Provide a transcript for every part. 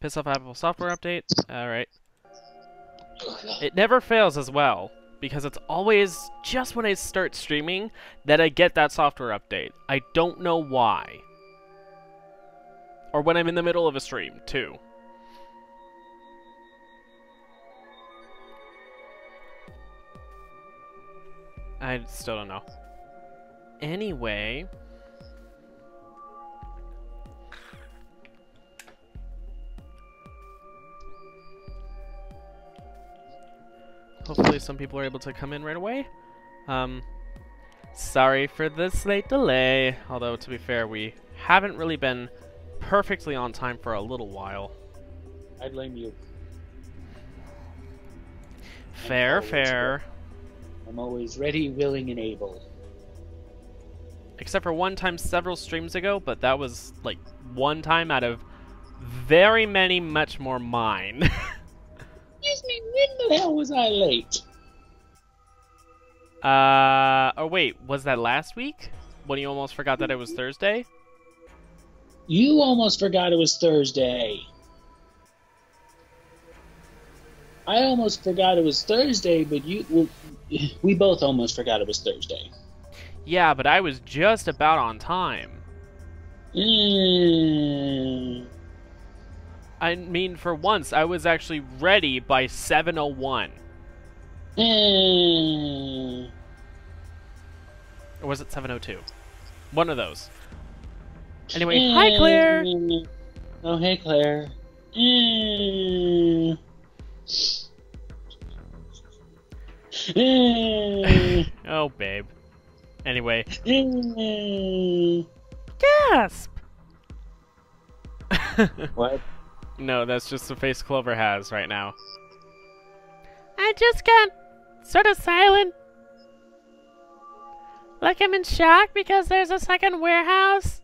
Piss off Apple software update. Alright. It never fails as well, because it's always just when I start streaming that I get that software update. I don't know why. Or when I'm in the middle of a stream, too. I still don't know. Anyway... hopefully some people are able to come in right away. Sorry for the slight delay. Although, to be fair, we haven't really been perfectly on time for a little while. I blame you. Fair, fair. I'm always ready, willing, and able. Except for one time several streams ago, but that was, like, one time out of very many much more mine. Excuse me, when the hell was I late? Oh wait, was that last week? When you almost forgot that it was Thursday? You almost forgot it was Thursday. I almost forgot it was Thursday, but we both almost forgot it was Thursday. Yeah, but I was just about on time. I mean, for once, I was actually ready by 7:01. Or was it 7:02? One of those. Anyway, hi Claire! Oh, hey Claire. Oh, babe. Anyway. Gasp! What? No, that's just the face Clover has right now. I just got sort of silent. Like I'm in shock because there's a second warehouse.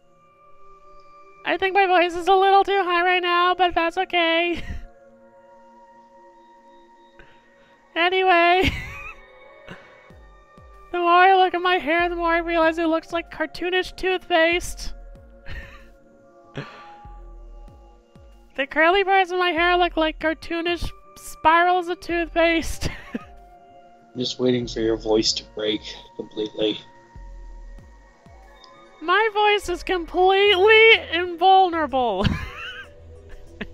I think my voice is a little too high right now, but that's okay. Anyway. The more I look at my hair, the more I realize it looks like cartoonish toothpaste. The curly parts of my hair look like cartoonish spirals of toothpaste. I'm just waiting for your voice to break completely. My voice is completely invulnerable.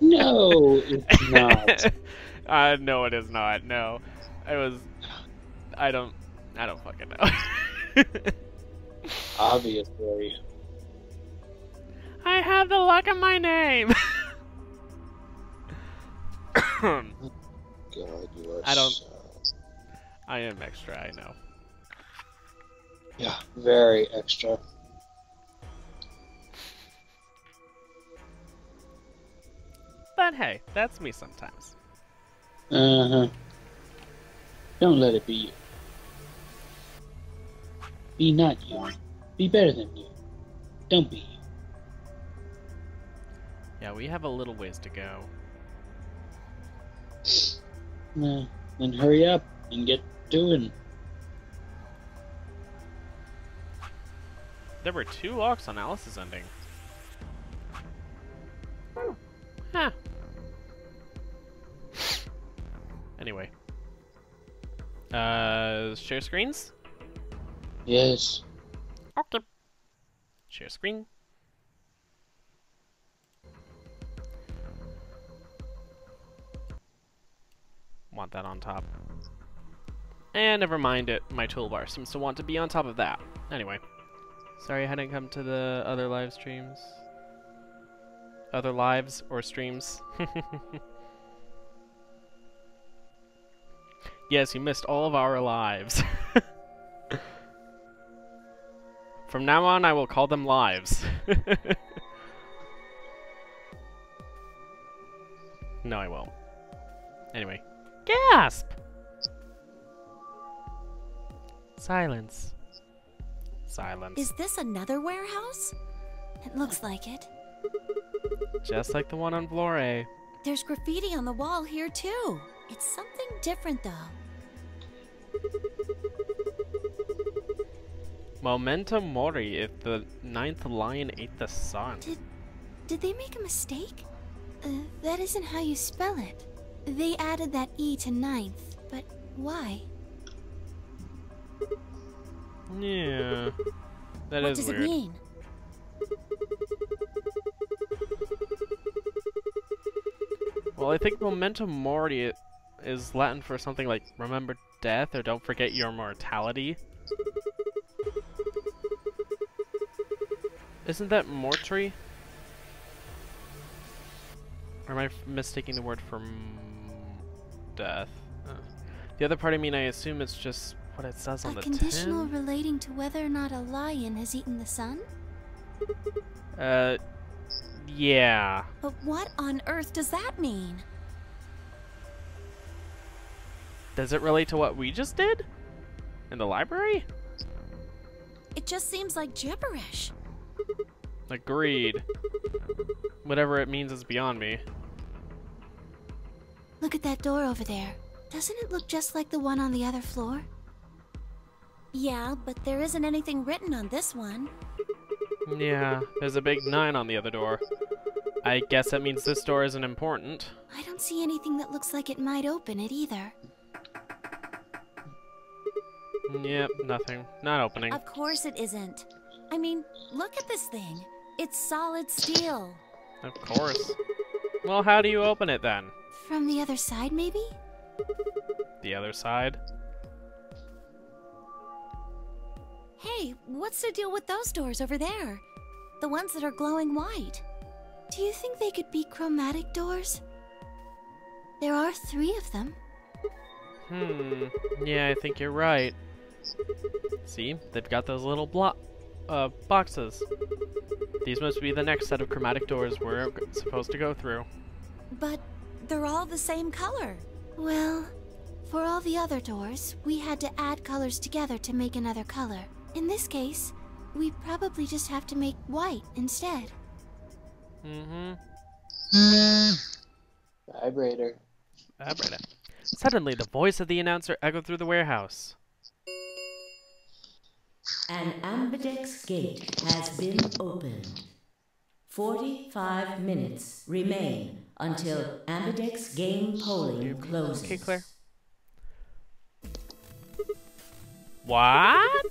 No, it's not. No, it is not. No, I don't fucking know. Obviously. I have the luck of my name. God, you are I am extra, I know. Yeah, very extra. But hey, that's me sometimes. Uh-huh. Don't let it be you. Be not you. Be better than you. Don't be you. Yeah, we have a little ways to go. Then hurry up and get doing. There were 2 locks on Alice's ending. Huh. Anyway. Share screens? Yes. Okay. Share screen. Want that on top. And never mind it, my toolbar seems to want to be on top of that. Anyway. Sorry I hadn't come to the other live streams. Other lives or streams. Yes, you missed all of our lives. From now on, I will call them lives. No, I won't. Anyway. Gasp! Silence. Silence. Is this another warehouse? It looks like it. Just like the one on floor A. There's graffiti on the wall here too. It's something different though. Memento mori if the 9th lion ate the sun. Did they make a mistake? That isn't how you spell it. They added that E to ninth, but why? Yeah. That What is does weird. it mean? Well, I think memento mori is Latin for something like remember death or don't forget your mortality. Isn't that mortuary? Or am I mistaking the word for death? The other part, I mean, I assume it's just what it says on the tin. A conditional relating to whether or not a lion has eaten the sun? Yeah. But what on earth does that mean? Does it relate to what we just did? In the library? It just seems like gibberish. Agreed. Whatever it means is beyond me. Look at that door over there. Doesn't it look just like the one on the other floor? Yeah, but there isn't anything written on this one. Yeah, there's a big 9 on the other door. I guess that means this door isn't important. I don't see anything that looks like it might open it either. Yep, nothing. Not opening. Of course it isn't. I mean, look at this thing. It's solid steel. Of course. Well, how do you open it then? From the other side, maybe? The other side? Hey, what's the deal with those doors over there? The ones that are glowing white. Do you think they could be chromatic doors? There are 3 of them. Yeah, I think you're right. See? They've got those little boxes. These must be the next set of chromatic doors we're supposed to go through. But they're all the same color. Well, for all the other doors, we had to add colors together to make another color. In this case, we probably just have to make white instead. Vibrator. Vibrator. Suddenly, the voice of the announcer echoed through the warehouse. An ambidex gate has been opened. 45 minutes remain until ambidex game polling closes. Okay, Claire. What?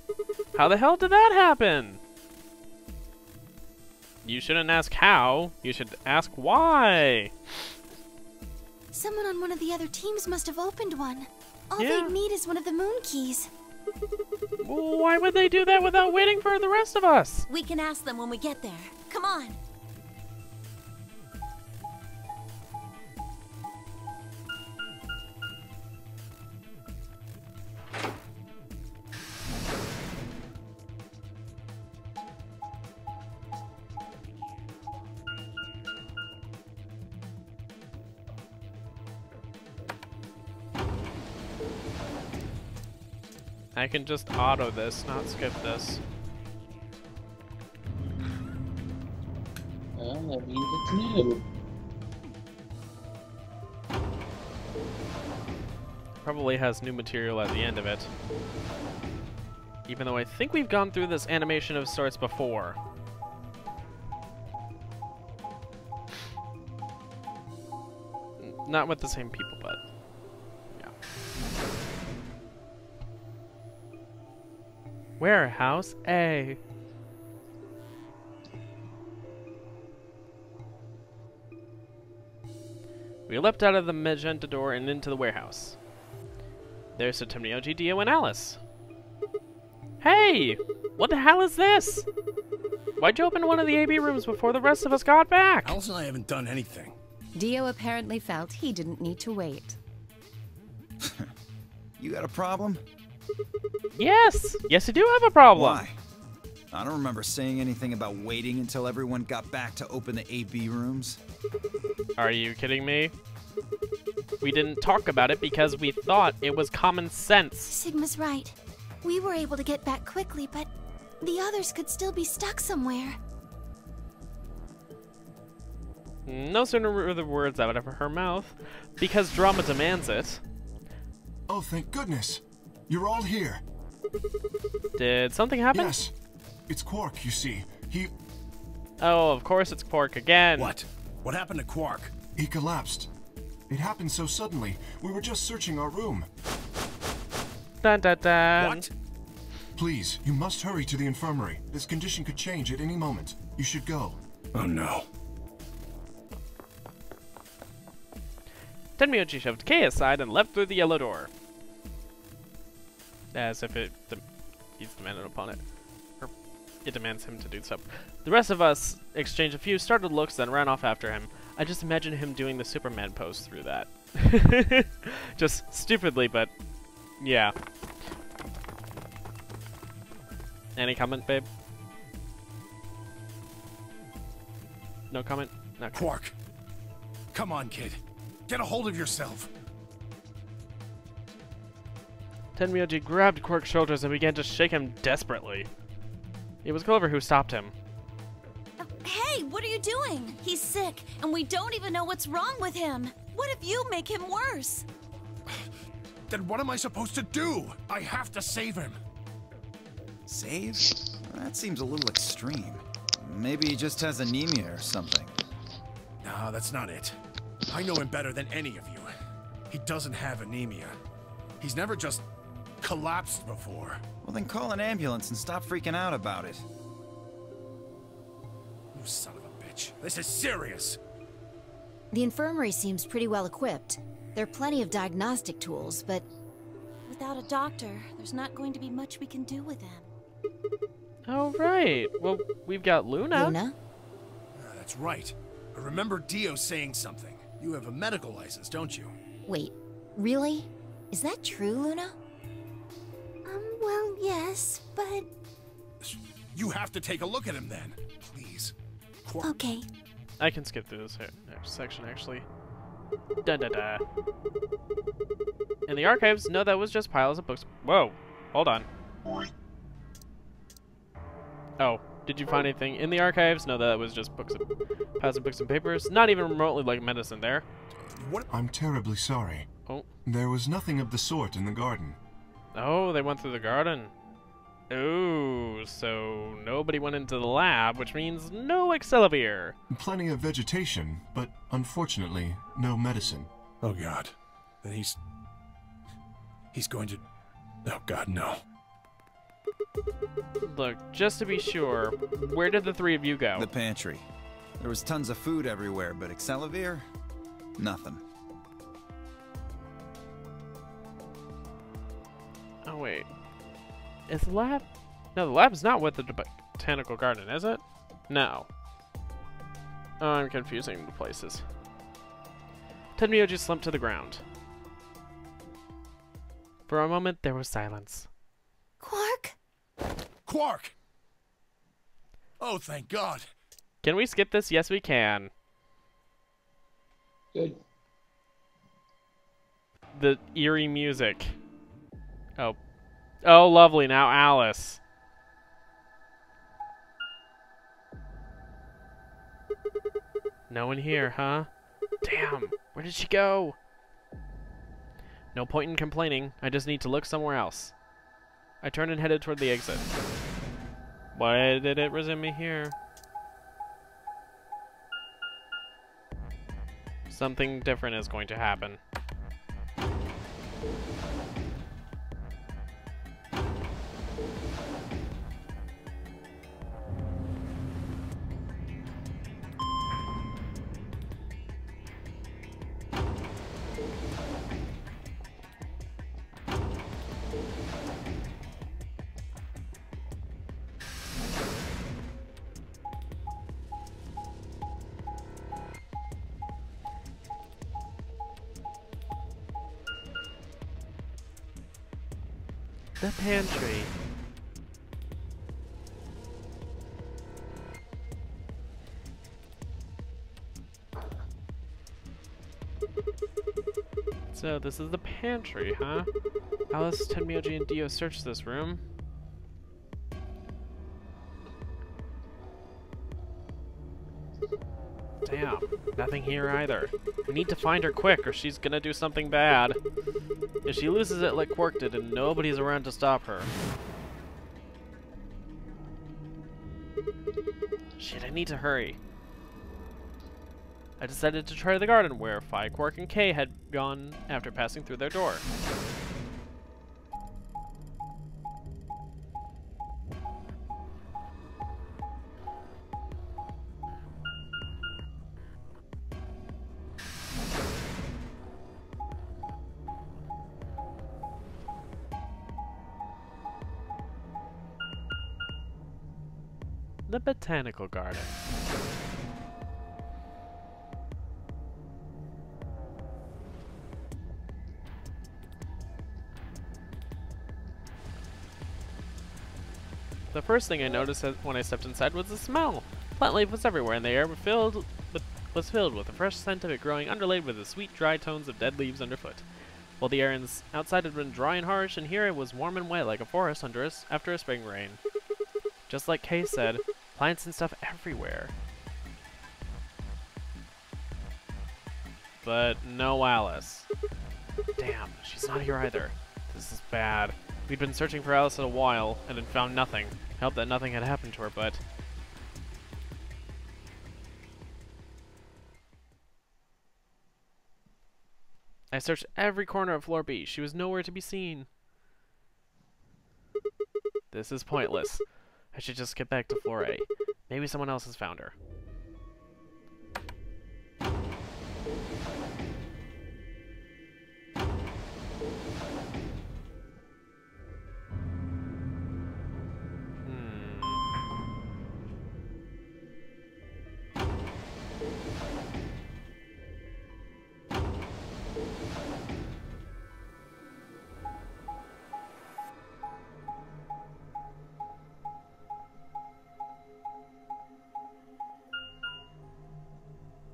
How the hell did that happen? You shouldn't ask how, you should ask why. Someone on one of the other teams must have opened one. All Yeah. they need is one of the moon keys. Why would they do that without waiting for the rest of us? We can ask them when we get there. Come on. I can just auto this, not skip this. Well, that means it's new. Probably has new material at the end of it. Even though I think we've gone through this animation of sorts before. Not with the same people, but yeah. Warehouse A. We leapt out of the magenta door and into the warehouse. There's Satemnio, Dio, and Alice. Hey! What the hell is this? Why'd you open one of the AB rooms before the rest of us got back? Alice and I haven't done anything. Dio apparently felt he didn't need to wait. You got a problem? Yes! Yes, you do have a problem. Why? I don't remember saying anything about waiting until everyone got back to open the AB rooms. Are you kidding me? We didn't talk about it because we thought it was common sense. Sigma's right. We were able to get back quickly, but the others could still be stuck somewhere. No sooner were the words out of her mouth, because drama demands it. Oh, thank goodness. You're all here. Did something happen? Yes. It's Quark, you see. He... Oh, of course it's Quark again. What? What happened to Quark? He collapsed. It happened so suddenly. We were just searching our room. Dun dun dun. What? Please, you must hurry to the infirmary. This condition could change at any moment. You should go. Oh no. Tenmyoji shoved Kay aside and left through the yellow door. As if he's demanded upon it. Or it demands him to do so. The rest of us exchanged a few startled looks, then ran off after him. I just imagine him doing the Superman pose through that. Just stupidly, but yeah. Any comment, babe? No comment? No. Quark. Come on, kid. Get a hold of yourself. Tenmyoji grabbed Quark's shoulders and began to shake him desperately. It was Clover who stopped him. Hey, what are you doing? He's sick, and we don't even know what's wrong with him. What if you make him worse? Then what am I supposed to do? I have to save him. Save? That seems a little extreme. Maybe he just has anemia or something. No, that's not it. I know him better than any of you. He doesn't have anemia. He's never just collapsed before. Well, then call an ambulance and stop freaking out about it. You son of a bitch. This is serious. The infirmary seems pretty well equipped. There are plenty of diagnostic tools, but Without a doctor, there's not going to be much we can do with him. Oh, right. Well, we've got Luna. Luna? That's right. I remember Dio saying something. You have a medical license, don't you? Wait, really? Is that true, Luna? Well, yes, but... You have to take a look at him then. Please. Quark. Okay. I can skip through this section, actually. Da-da-da. In the archives, no, that was just piles of books. Whoa, hold on. Oh, did you find anything in the archives? No, that was just piles of books and papers. Not even remotely like medicine there. What? I'm terribly sorry. Oh. There was nothing of the sort in the garden. Oh, they went through the garden. Oh, so nobody went into the lab, which means no Excelivir. Plenty of vegetation, but unfortunately, no medicine. Oh God. Then he's going to... Oh God, no. Look, just to be sure, where did the three of you go? The pantry. There was tons of food everywhere, but Excelivir? Nothing. Oh, wait. Is the lab? No, the lab's not with the botanical garden, is it? No. Oh, I'm confusing the places. Tenmyoji slumped to the ground. For a moment, there was silence. Quark? Quark! Oh, thank God. Can we skip this? Yes, we can. Good. The eerie music. Oh. Oh, lovely. Now Alice. No one here, huh? Damn. Where did she go? No point in complaining. I just need to look somewhere else. I turned and headed toward the exit. Why did it resume me here? Something different is going to happen. The pantry. So this is the pantry, huh? Alice, Tenmyoji, and Dio searched this room. Damn, nothing here either. We need to find her quick or she's gonna do something bad. If she loses it like Quark did and nobody's around to stop her. Shit, I need to hurry. I decided to try the garden where Phi, Quark, and Kay had gone after passing through their door. The botanical garden. The first thing I noticed when I stepped inside was the smell. Plant life was everywhere, and the air was filled with the fresh scent of it growing, underlaid with the sweet, dry tones of dead leaves underfoot. While the air outside had been dry and harsh, and here it was warm and wet like a forest after a spring rain. Just like Kay said, plants and stuff everywhere. But no Alice. Damn, she's not here either. This is bad. We'd been searching for Alice a while, and had found nothing. I hoped that nothing had happened to her, but... I searched every corner of floor B. She was nowhere to be seen. This is pointless. I should just get back to floor A. Maybe someone else has found her.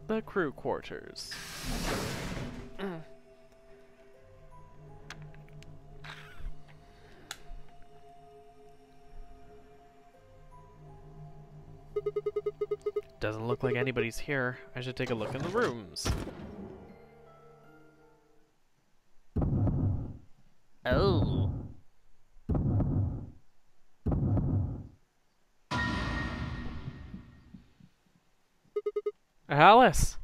The crew quarters. Doesn't look like anybody's here. I should take a look in the rooms. Oh. Alice!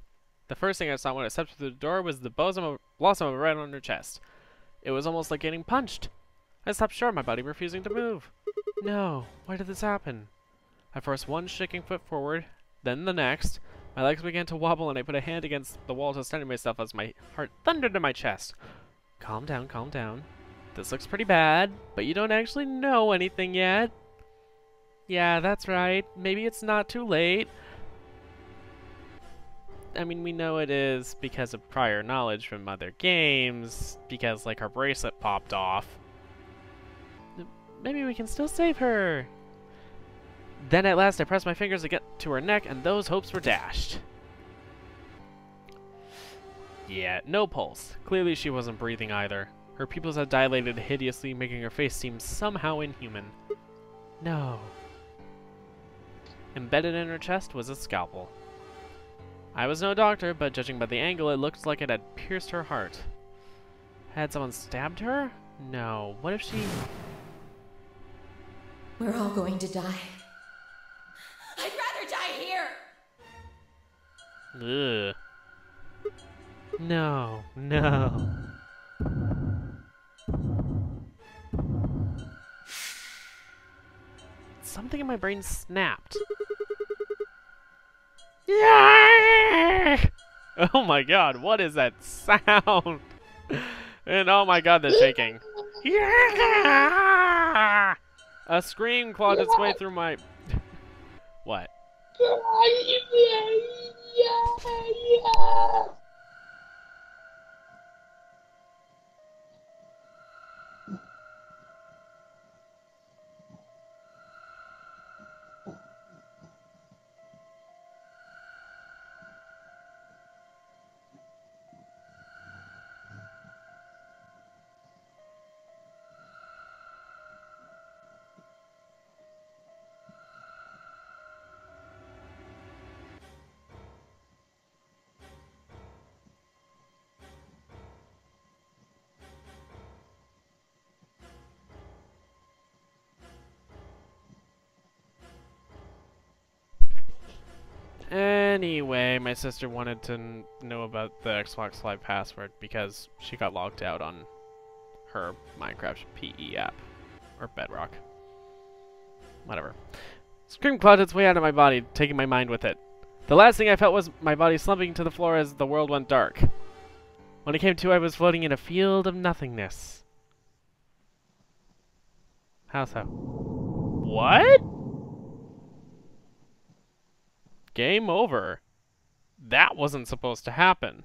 The first thing I saw when I stepped through the door was the blossom of red on her chest. It was almost like getting punched. I stopped short, my body refusing to move. No, why did this happen? I forced one shaking foot forward, then the next. My legs began to wobble and I put a hand against the wall to steady myself as my heart thundered in my chest. Calm down, calm down. This looks pretty bad, but you don't actually know anything yet. Yeah, that's right. Maybe it's not too late. I mean, we know it is because of prior knowledge from other games, because, like, her bracelet popped off. Maybe we can still save her. Then at last I pressed my fingers to get to her neck, and those hopes were dashed. Yeah, no pulse. Clearly she wasn't breathing either. Her pupils had dilated hideously, making her face seem somehow inhuman. No. Embedded in her chest was a scalpel. I was no doctor, but judging by the angle, it looked like it had pierced her heart. Had someone stabbed her? No. What if she... We're all going to die. I'd rather die here! Ugh. No, no. Something in my brain snapped. Yeah! Oh my god, what is that sound? And oh my god, the shaking. Yeah! A scream clawed its way through my... What? Anyway, my sister wanted to know about the Xbox Live password because she got logged out on her Minecraft PE app. Or Bedrock. Whatever. Scream clawed its way out of my body, taking my mind with it. The last thing I felt was my body slumping to the floor as the world went dark. When I came to, I was floating in a field of nothingness. How so? What? Game over. That wasn't supposed to happen.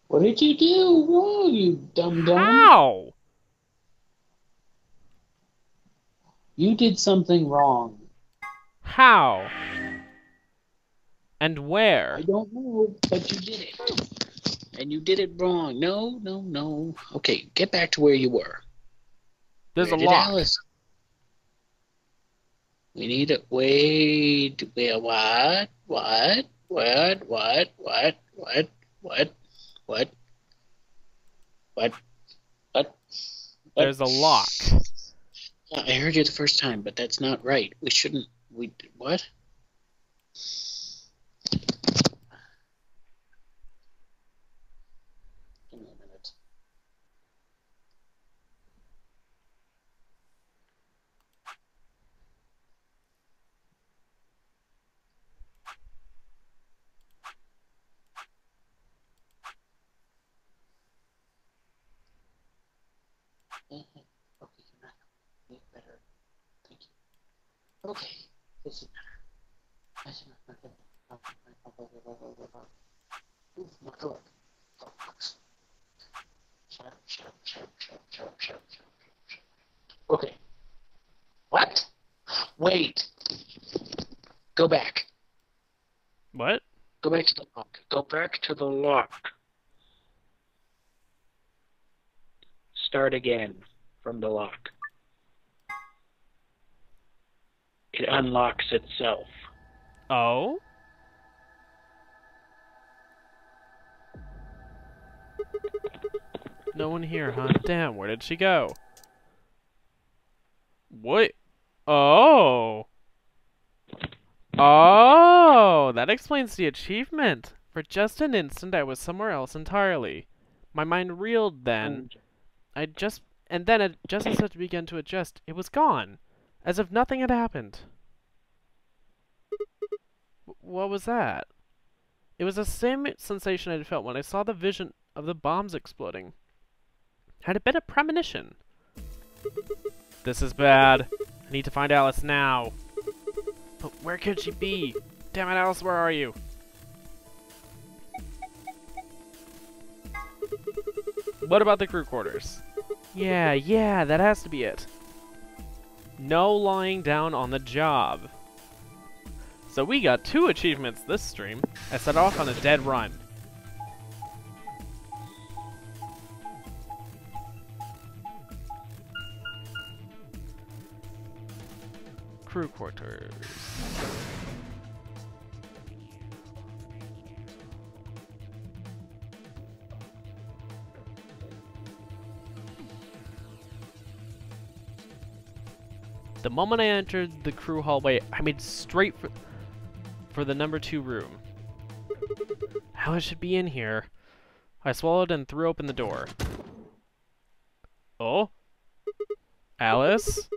What did you do wrong, you dum-dum? How? You did something wrong. How? And where? I don't know, but you did it. And you did it wrong. No, no, no. Okay, get back to where you were. There's Where a did lock. Alice... We need it. Wait. What? What? What? What? What? What? What? What? What? What? There's a lock. I heard you the first time, but that's not right. We shouldn't. What? Give me a minute. Okay, you're not helping me better. Thank you. Okay, this is better. Ooh, my God. Shut up, shut up, shut up, shut up, shut up, shut up, shut up. Okay. What? Wait. Go back. What? Go back to the lock. Go back to the lock. Start again from the lock. It unlocks itself. Oh? No one here, huh? Damn, where did she go? What? Oh! Oh! That explains the achievement. For just an instant, I was somewhere else entirely. My mind reeled then. And then, just as it began to adjust, it was gone. As if nothing had happened. What was that? It was the same sensation I felt when I saw the vision of the bombs exploding. Had it been a premonition? This is bad. I need to find Alice now. But where could she be? Damn it, Alice, where are you? What about the crew quarters? Yeah, that has to be it. No lying down on the job. So we got 2 achievements this stream. I set off on a dead run. Crew quarters. The moment I entered the crew hallway, I made straight for the number 2 room. Alice should be in here. I swallowed and threw open the door. Oh? Alice?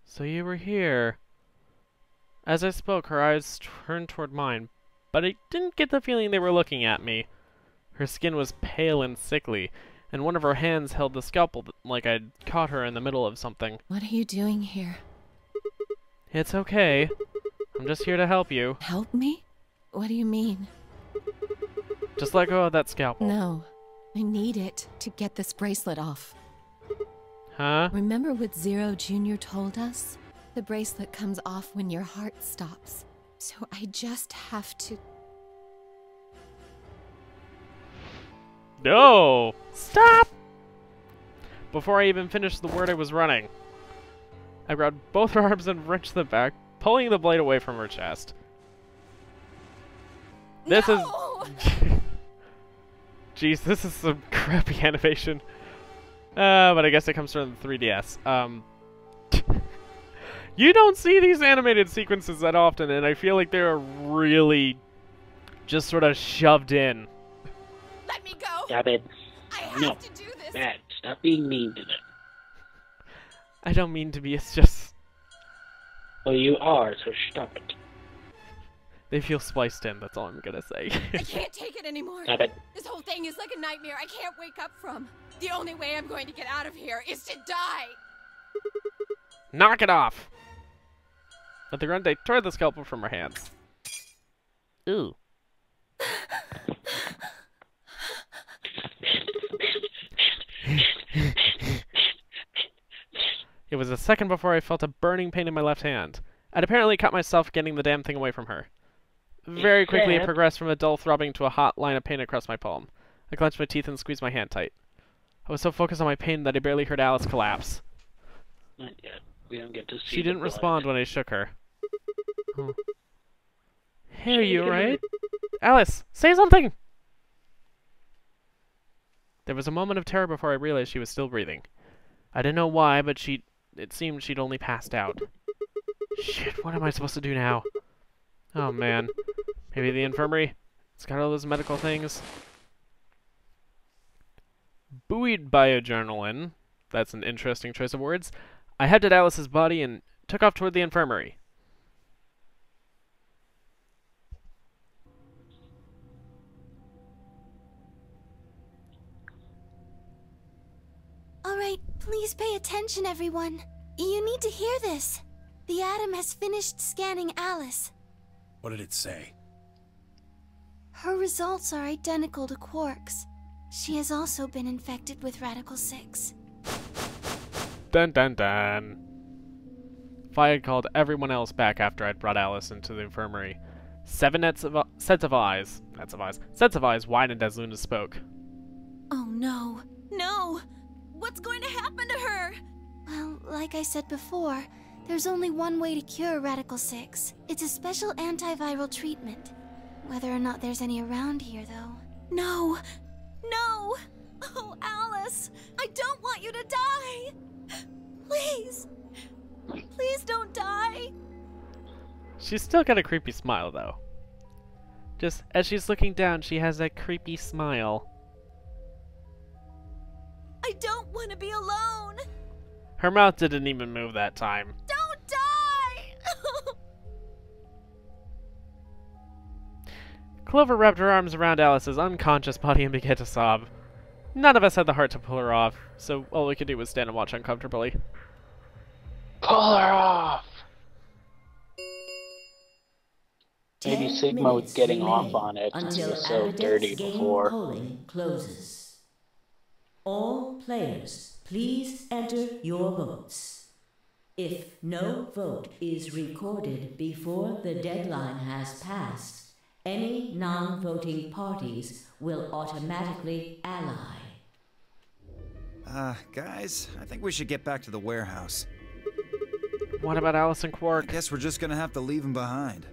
So you were here. As I spoke, her eyes turned toward mine, but I didn't get the feeling they were looking at me. Her skin was pale and sickly, and one of her hands held the scalpel like I'd caught her in the middle of something. What are you doing here? It's okay. I'm just here to help you. Help me? What do you mean? Just let go of that scalpel. No. I need it to get this bracelet off. Huh? Remember what Zero Jr. told us? The bracelet comes off when your heart stops. So I just have to... No! Stop! Before I even finished the word, I was running. I grabbed both her arms and wrenched them back, pulling the blade away from her chest. This is... Jeez, this is some crappy animation. But I guess it comes from the 3DS. You don't see these animated sequences that often, and I feel like they're really just sort of shoved in. Let me go. Stop it. I have No. to do this. Matt, stop being mean to them. I don't mean to be, it's just... Well, you are, so stop it. They feel spliced in, that's all I'm gonna say. I can't take it anymore. Stop it. This whole thing is like a nightmare I can't wake up from. The only way I'm going to get out of here is to die. Knock it off! Let the Grande tore the scalpel from her hands. Ooh. It was a second before I felt a burning pain in my left hand. I'd apparently cut myself getting the damn thing away from her. Very quickly it progressed from a dull throbbing to a hot line of pain across my palm. I clenched my teeth and squeezed my hand tight. I was so focused on my pain that I barely heard Alice collapse. Not yet. We don't get to see. She didn't respond when I shook her. Oh. Hey, are you alright? Alice, say something! There was a moment of terror before I realized she was still breathing. I didn't know why, but it seemed she'd only passed out. Shit, what am I supposed to do now? Oh man. Maybe the infirmary? It's got all those medical things. Buoyed by adrenaline, that's an interesting choice of words, I headed Alice's body and took off toward the infirmary. Alright, please pay attention, everyone. You need to hear this. The Atom has finished scanning Alice. What did it say? Her results are identical to Quark's. She has also been infected with Radical 6. Dun dun dun. If I had called everyone else back after I'd brought Alice into the infirmary, sets of eyes widened as Luna spoke. Oh no. No! What's going to happen to her? Well, like I said before, there's only one way to cure Radical 6. It's a special antiviral treatment. Whether or not there's any around here, though. No! No! Oh, Alice! I don't want you to die! Please! Please don't die! She's still got a creepy smile, though. Just as she's looking down, she has that creepy smile. I don't want to be alone! Her mouth didn't even move that time. Don't die! Clover wrapped her arms around Alice's unconscious body and began to sob. None of us had the heart to pull her off, so all we could do was stand and watch uncomfortably. Pull her off! Maybe 10 Sigma was minutes getting off remain on it. It until was so Ambidex's dirty game before. polling closes. All players, please enter your votes. If no vote is recorded before the deadline has passed, any non-voting parties will automatically ally. Guys, I think we should get back to the warehouse. What about Alice and Quark? I guess we're just gonna have to leave him behind.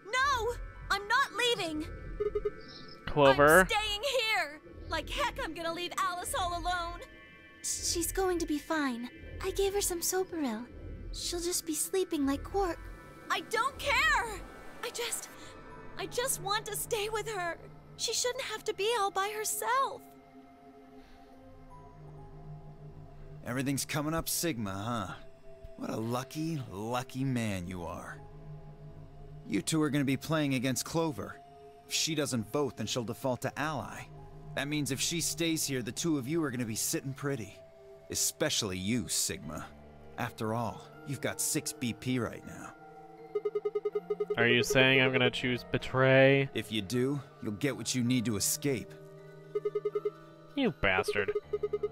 No! I'm not leaving! Clover? I'm staying here! Like heck, I'm gonna leave Alice all alone! She's going to be fine. I gave her some Soparil. She'll just be sleeping like Quark. I don't care! I just want to stay with her. She shouldn't have to be all by herself. Everything's coming up Sigma, huh? What a lucky, lucky man you are. You two are gonna be playing against Clover. If she doesn't vote, then she'll default to ally. That means if she stays here, the two of you are gonna be sitting pretty. Especially you, Sigma. After all, you've got 6 BP right now. Are you saying I'm gonna choose Betray? If you do, you'll get what you need to escape. You bastard.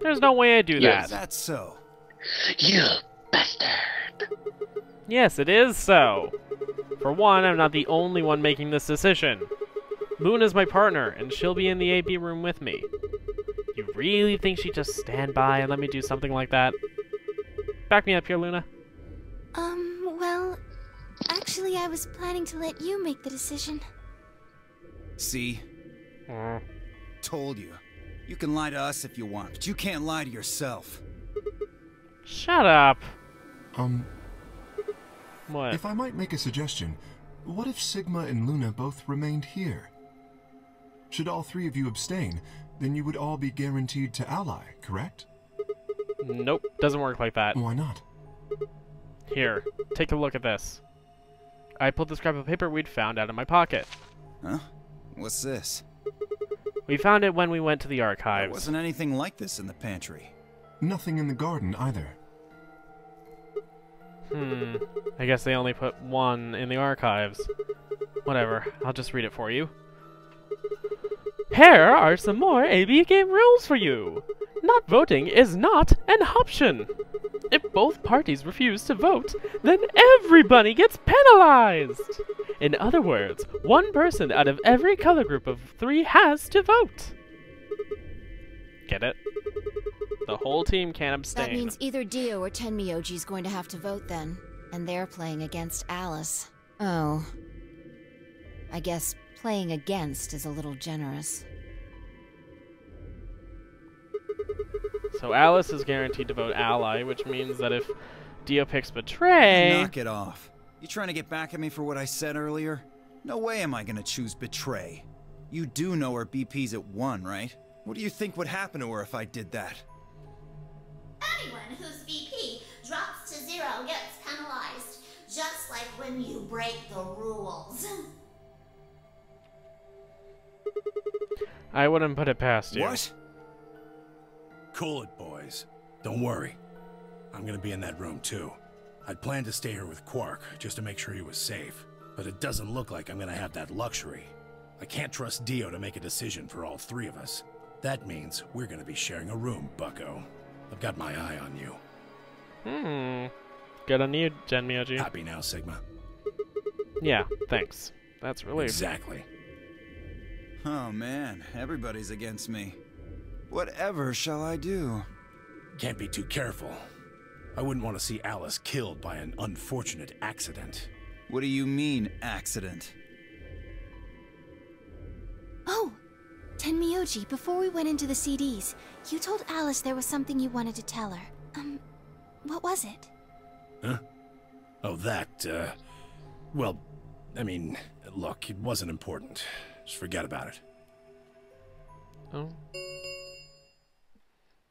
There's no way I do Yes, that. that's so. You bastard! Yes, it is so. For one, I'm not the only one making this decision. Moon is my partner, and she'll be in the AB room with me. You really think she'd just stand by and let me do something like that? Back me up here, Luna. Well, actually I was planning to let you make the decision. See? Told you. You can lie to us if you want, but you can't lie to yourself. Shut up. Um, What? if I might make a suggestion, What if Sigma and Luna both remained here? Should all three of you abstain, then you would all be guaranteed to ally, correct? Nope, doesn't work like that. Why not? Here, take a look at this. I pulled the scrap of paper we'd found out of my pocket. Huh? What's this? We found it when we went to the There archives. wasn't anything like this in the pantry. Nothing in the garden either. I guess they only put one in the archives. Whatever, I'll just read it for you. Here are some more AB game rules for you. Not voting is not an option. If both parties refuse to vote, then everybody gets penalized. In other words, one person out of every color group of 3 has to vote. Get it? The whole team can't abstain. That means either Dio or Tenmyoji's going to have to vote then. And they're playing against Alice. Oh. I guess playing against is a little generous. So Alice is guaranteed to vote ally, which means that if Dio picks betray... Knock it off. You trying to get back at me for what I said earlier? No way am I gonna choose betray. You do know her BP's at 1, right? What do you think would happen to her if I did that? Anyone whose BP drops to 0 gets penalized, just like when you break the rules. I wouldn't put it past you. What? Cool it, boys. Don't worry. I'm gonna be in that room, too. I'd planned to stay here with Quark, just to make sure he was safe. But it doesn't look like I'm gonna have that luxury. I can't trust Dio to make a decision for all 3 of us. That means we're gonna be sharing a room, bucko. I've got my eye on you. Good on you, Tenmyoji. Happy now, Sigma? Yeah, thanks. That's relief. Exactly. Oh man, everybody's against me. Whatever shall I do? Can't be too careful. I wouldn't want to see Alice killed by an unfortunate accident. What do you mean, accident? Oh! Tenmyoji, before we went into the CDs, you told Alice there was something you wanted to tell her. What was it? Huh? Oh, that, well, I mean, look, it wasn't important. Just forget about it. Oh.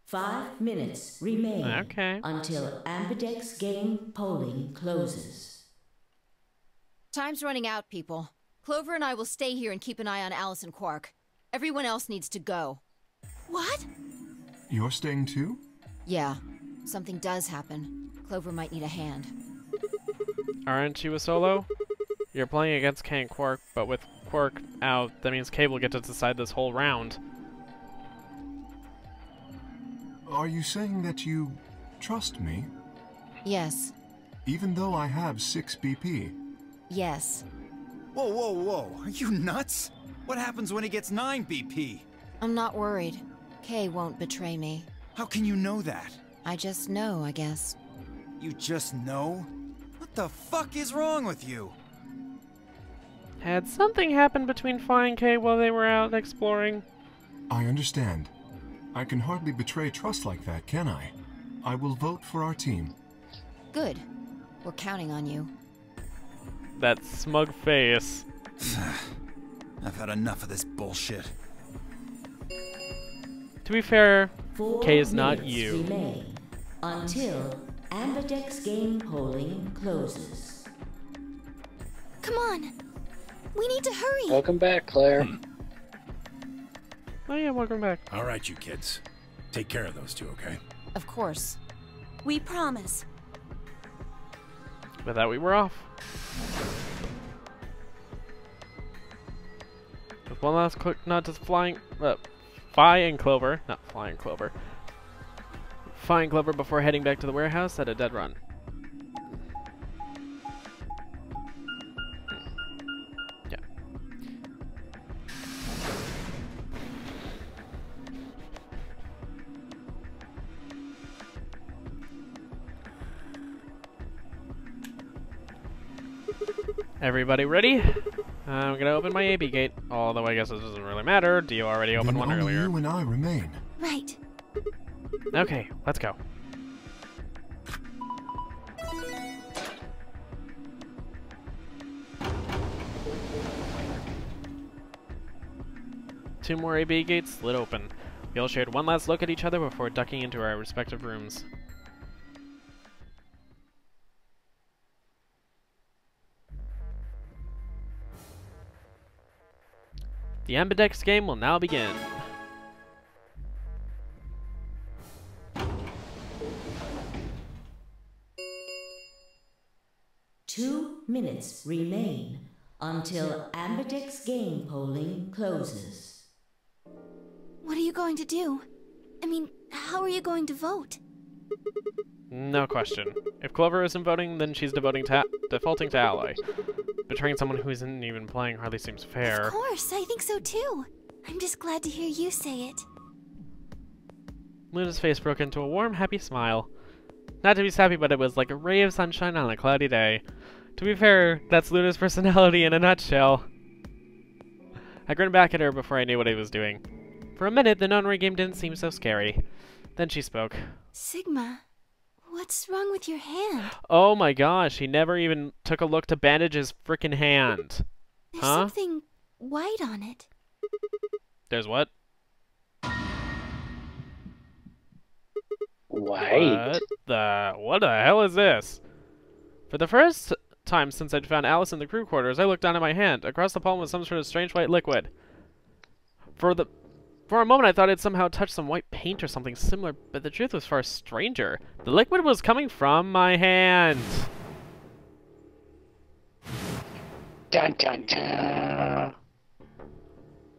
5 minutes remain until Ambidex game polling closes. Time's running out, people. Clover and I will stay here and keep an eye on Alice and Quark. Everyone else needs to go. What? You're staying too? Yeah. Something does happen. Clover might need a hand. Aren't you a solo? You're playing against Kay and Quark, but with Quark out, that means Kay will get to decide this whole round. Are you saying that you trust me? Yes. Even though I have 6 BP? Yes. Whoa, whoa, whoa. Are you nuts? What happens when he gets 9 BP? I'm not worried. Kay won't betray me. How can you know that? I just know, I guess. You just know? What the fuck is wrong with you? Had something happened between Fi and Kay while they were out exploring? I understand. I can hardly betray trust like that, can I? I will vote for our team. Good. We're counting on you. That smug face. I've had enough of this bullshit. To be fair, 4 Kay is not minutes you. remain until Ambidex game polling closes. Come on! We need to hurry! Welcome back, Claire. Oh yeah, welcome back. All right, you kids. Take care of those 2, okay? Of course. We promise. With that, we were off. With one last quick nod to flying... Fi and Clover. Not Flying Clover. Fi and Clover before heading back to the warehouse at a dead run. Yeah. Everybody ready? I'm gonna open my AB gate, although I guess it doesn't really matter. Dio already opened one only earlier. you and I remain. Right. Okay, let's go. 2 more AB gates slid open. We all shared one last look at each other before ducking into our respective rooms. The Ambidex game will now begin. Two minutes remain until Ambidex game polling closes. What are you going to do? I mean, how are you going to vote? No question. If Clover isn't voting, then she's defaulting to ally. Betraying someone who isn't even playing hardly seems fair. Of course, I think so too. I'm just glad to hear you say it. Luna's face broke into a warm, happy smile. Not to be sappy, but it was like a ray of sunshine on a cloudy day. To be fair, that's Luna's personality in a nutshell. I grinned back at her before I knew what I was doing. For a minute, the Nonary game didn't seem so scary. Then she spoke. Sigma, what's wrong with your hand? Oh my gosh, he never even took a look to bandage his frickin' hand. There's something white on it. There's what? White? What the hell is this? For the first time since I'd found Alice in the crew quarters, I looked down at my hand. Across the palm was some sort of strange white liquid. For a moment I thought I'd somehow touched some white paint or something similar, but the truth was far stranger. The liquid was coming from my hand. Dun, dun, dun.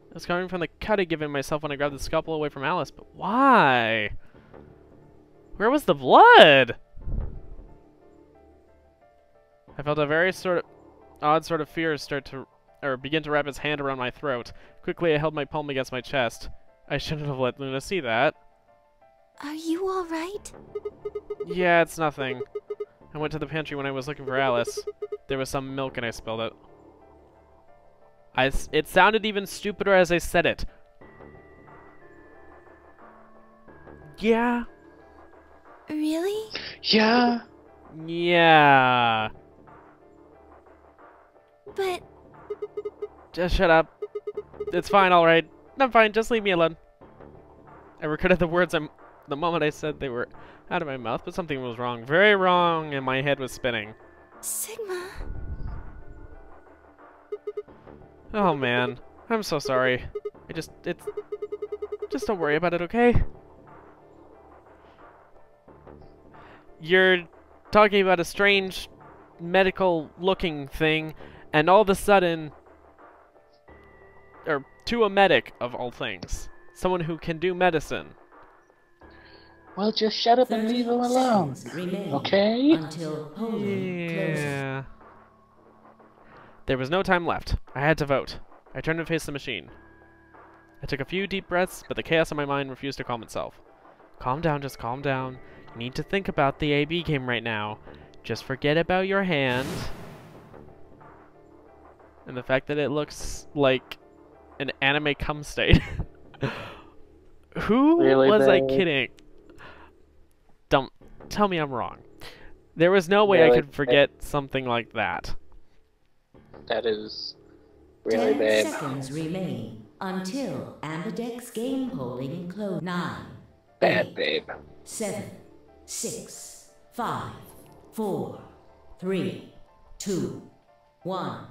It was coming from the cut I'd given myself when I grabbed the scalpel away from Alice, but why? Where was the blood? I felt a very odd sort of fear begin to wrap its hand around my throat. Quickly, I held my palm against my chest. I shouldn't have let Luna see that. Are you all right? Yeah, it's nothing. I went to the pantry when I was looking for Alice. There was some milk and I spilled it. It sounded even stupider as I said it. Yeah. Really? Yeah. Yeah. But... Just shut up. It's fine, alright. I'm fine, just leave me alone. I regretted the words the moment I said they were out of my mouth, but something was wrong. Very wrong, and my head was spinning. Sigma... Oh man, I'm so sorry. Just don't worry about it, okay? You're talking about a strange medical looking thing, and all of a sudden, or to a medic of all things, someone who can do medicine. Well, just shut up and leave him alone, okay? Until polling closes. There was no time left. I had to vote. I turned to face the machine. I took a few deep breaths, but the chaos in my mind refused to calm itself. Calm down, just calm down. You need to think about the AB game right now. Just forget about your hand. And the fact that it looks like an anime cum state. Who really was bad. I kidding? Don't tell me I'm wrong. There was no way I could forget something like that. That is really 10 bad. seconds remain until Ambidex game polling close. 9. Bad, 8, babe. 7, 6, 5, 4, 3, 2, 1.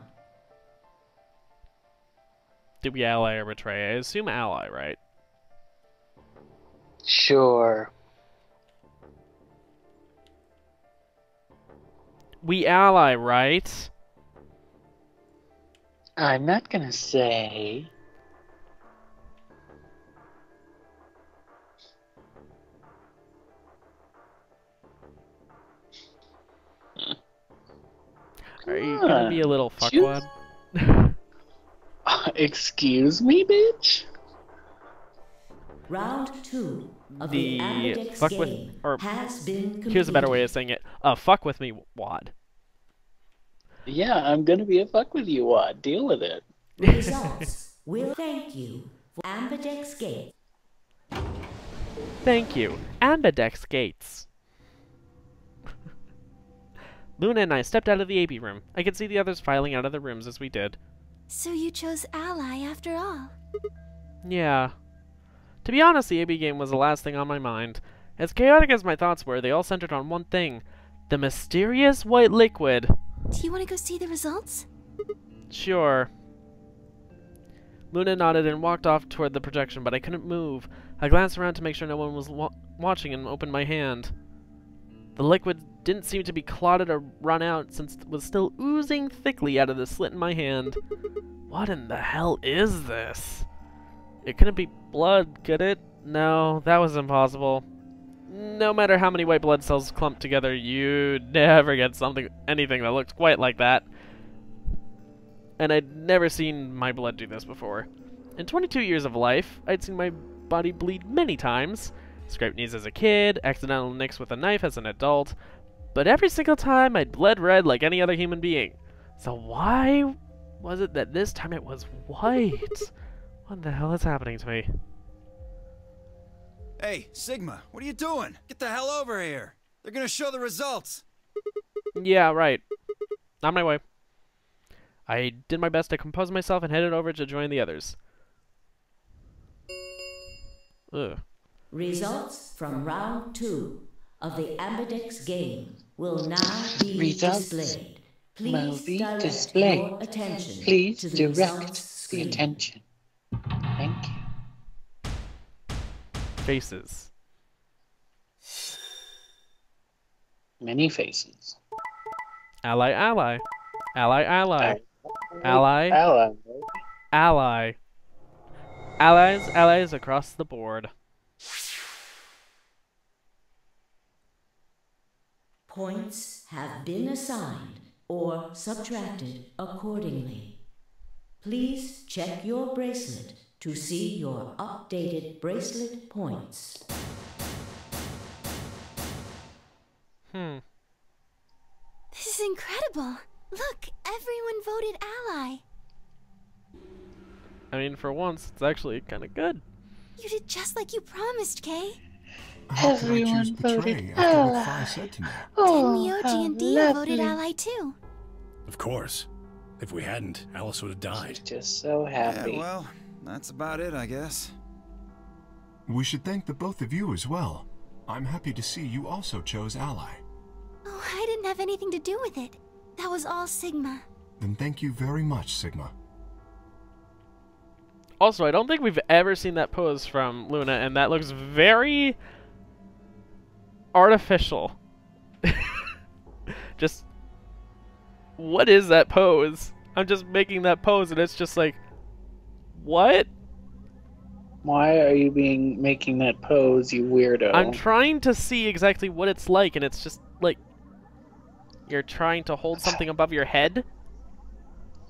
Did we ally or betray? I assume ally, right? Sure. We ally, right? I'm not gonna say. Are you gonna be a little fuckwad? Excuse me, bitch? Round 2 of the Ambidex fuck game with, or has been completed. here's a better way of saying it. Fuck with me, wad. Yeah, I'm gonna be a fuck with you, Wad. Deal with it. Results will thank you for Ambidex Gate. Thank you, Ambidex Gates. Luna and I stepped out of the AB room. I could see the others filing out of the rooms as we did. So you chose ally after all? Yeah. To be honest, the AB game was the last thing on my mind. As chaotic as my thoughts were, they all centered on one thing. The mysterious white liquid. Do you want to go see the results? Sure. Luna nodded and walked off toward the projection, but I couldn't move. I glanced around to make sure no one was watching and opened my hand. The liquid didn't seem to be clotted or run out, since it was still oozing thickly out of the slit in my hand. What in the hell is this? It couldn't be blood, could it? No, that was impossible. No matter how many white blood cells clumped together, you'd never get anything that looked quite like that. And I'd never seen my blood do this before. In 22 years of life, I'd seen my body bleed many times. Scraped knees as a kid, accidental nicks with a knife as an adult, but every single time I'd bled red like any other human being. So why was it that this time it was white? What the hell is happening to me? Hey, Sigma, what are you doing? Get the hell over here. They're gonna show the results. Yeah, right. On my way. I did my best to compose myself and headed over to join the others. Ugh. Results from round 2 of the Ambidex game will now be displayed. Please direct your attention to the results screen. Attention. Thank you. Faces. Many faces. Ally, ally. Ally, ally. Ally. Ally. Ally. Allies, allies across the board. Points have been assigned or subtracted accordingly. Please check your bracelet to see your updated bracelet points. This is incredible. Look, everyone voted ally. I mean, for once, it's actually kind of good. You did just like you promised, Kay. How could I choose betray after what Phi said to me? Mioji and Dia voted ally too. Of course. If we hadn't, Alice would have died. Just so happy. Yeah, well, that's about it, I guess. We should thank the both of you as well. I'm happy to see you also chose ally. Oh, I didn't have anything to do with it. That was all Sigma. Then thank you very much, Sigma. Also, I don't think we've ever seen that pose from Luna, and that looks very artificial. Just, what is that pose? I'm just making that pose, and it's just like, what? Why are you making that pose, you weirdo? I'm trying to see exactly what it's like, and it's just like, you're trying to hold something above your head?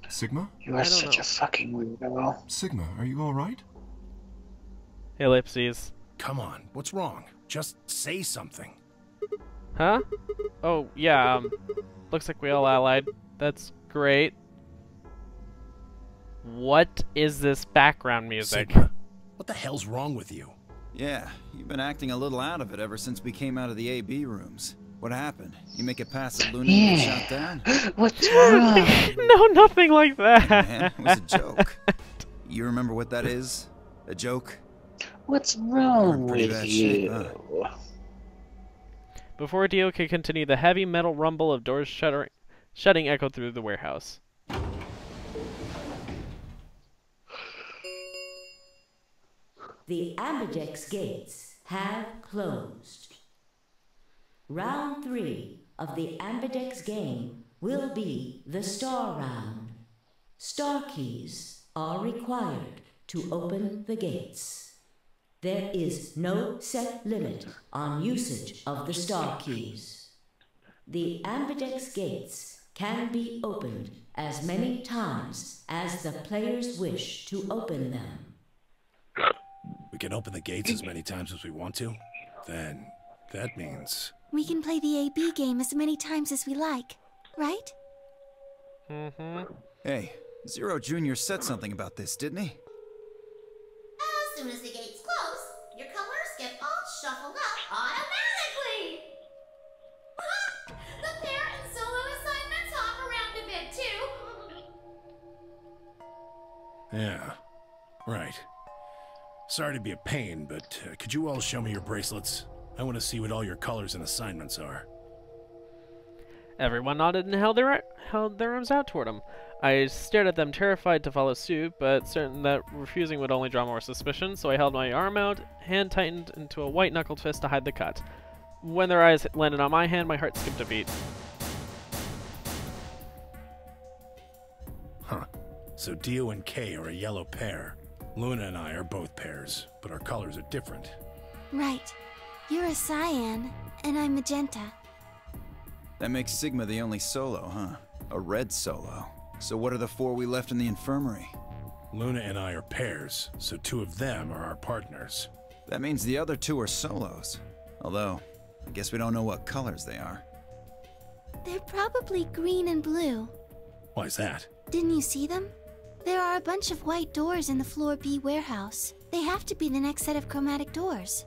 Sigma? You are such a fucking weirdo. Sigma, are you alright? Ellipses. Come on, what's wrong? Just say something. Huh? Oh, yeah, looks like we all allied. That's great. What is this background music? Sigma, what the hell's wrong with you? Yeah, you've been acting a little out of it ever since we came out of the AB rooms. What happened? You make it past the Luna and get shot down? What's wrong? No, nothing like that. Man, it was a joke. You remember what that is? A joke? What's wrong with you? Shape, huh? Before Dio could continue, the heavy metal rumble of doors shutting echoed through the warehouse. The Ambidex gates have closed. Round 3 of the Ambidex game will be the Star Round. Star keys are required to open the gates. There is no set limit on usage of the Star keys. The Ambidex gates can be opened as many times as the players wish to open them. We can open the gates as many times as we want to? Then that means... We can play the AB game as many times as we like, right? Mm-hmm. Hey, Zero Jr. said something about this, didn't he? As soon as the gates close, your colors get all shuffled up automatically. The pair and solo assignments hop around a bit too. Yeah, right. Sorry to be a pain, but could you all show me your bracelets? I want to see what all your colors and assignments are. Everyone nodded and held their arms out toward him. I stared at them, terrified to follow suit, but certain that refusing would only draw more suspicion, so I held my arm out, hand tightened into a white-knuckled fist to hide the cut. When their eyes landed on my hand, my heart skipped a beat. Huh. So Dio and Kay are a yellow pair. Luna and I are both pairs, but our colors are different. Right. You're a cyan, and I'm magenta. That makes Sigma the only solo, huh? A red solo. So what are the 4 we left in the infirmary? Luna and I are pairs, so 2 of them are our partners. That means the other 2 are solos. Although, I guess we don't know what colors they are. They're probably green and blue. Why's that? Didn't you see them? There are a bunch of white doors in the Floor B warehouse. They have to be the next set of chromatic doors.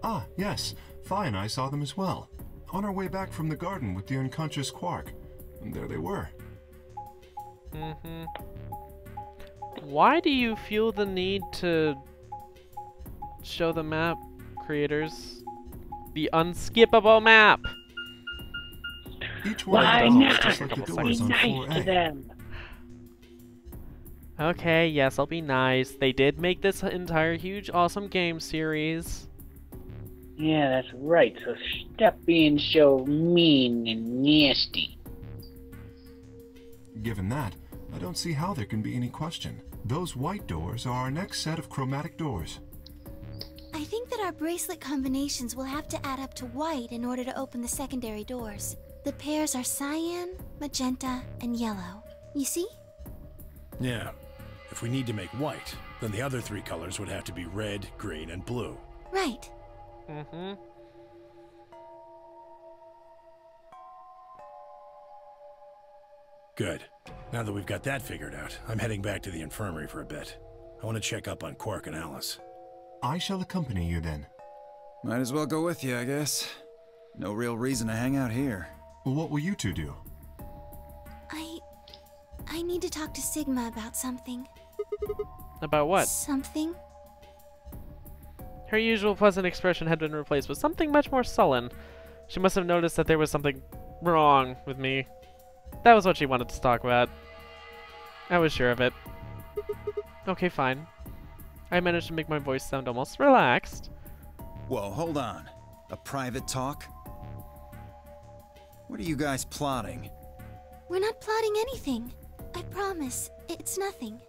Ah, yes. Phi and I saw them as well. On our way back from the garden with the unconscious Quark. And there they were. Why do you feel the need to show the map, creators? The unskippable map! Each one of them is just like the doors on floor A. Okay, yes, I'll be nice. They did make this entire huge, awesome game series. Yeah, that's right. So stop being so mean and nasty. Given that, I don't see how there can be any question. Those white doors are our next set of chromatic doors. I think that our bracelet combinations will have to add up to white in order to open the secondary doors. The pairs are cyan, magenta, and yellow. You see? Yeah. If we need to make white, then the other 3 colors would have to be red, green, and blue. Right. Good. Now that we've got that figured out, I'm heading back to the infirmary for a bit. I want to check up on Quark and Alice. I shall accompany you then. Might as well go with you, I guess. No real reason to hang out here. What will you 2 do? I need to talk to Sigma about something. About what? Something? Her usual pleasant expression had been replaced with something much more sullen. She must have noticed that there was something wrong with me. That was what she wanted to talk about. I was sure of it. Okay, fine. I managed to make my voice sound almost relaxed. Whoa, hold on. A private talk? What are you guys plotting? We're not plotting anything. I promise. It's nothing.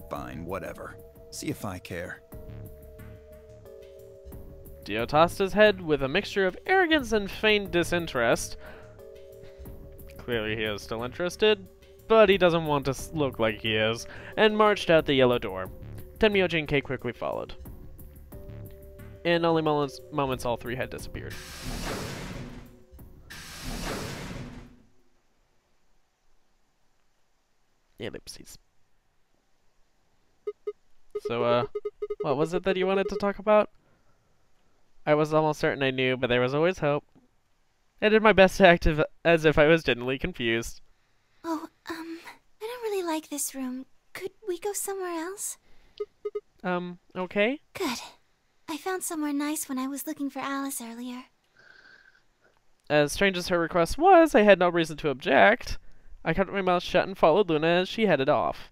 Fine, whatever. See if I care. Dio tossed his head with a mixture of arrogance and feigned disinterest. Clearly he is still interested, but he doesn't want to look like he is, and marched out the yellow door. Tenmyoji and Kei quickly followed. In only moments, all 3 had disappeared. Ellipses. So, what was it that you wanted to talk about? I was almost certain I knew, but there was always hope. I did my best to act as if I was genuinely confused. Oh, I don't really like this room. Could we go somewhere else? Okay? Good. I found somewhere nice when I was looking for Alice earlier. As strange as her request was, I had no reason to object. I kept my mouth shut and followed Luna as she headed off.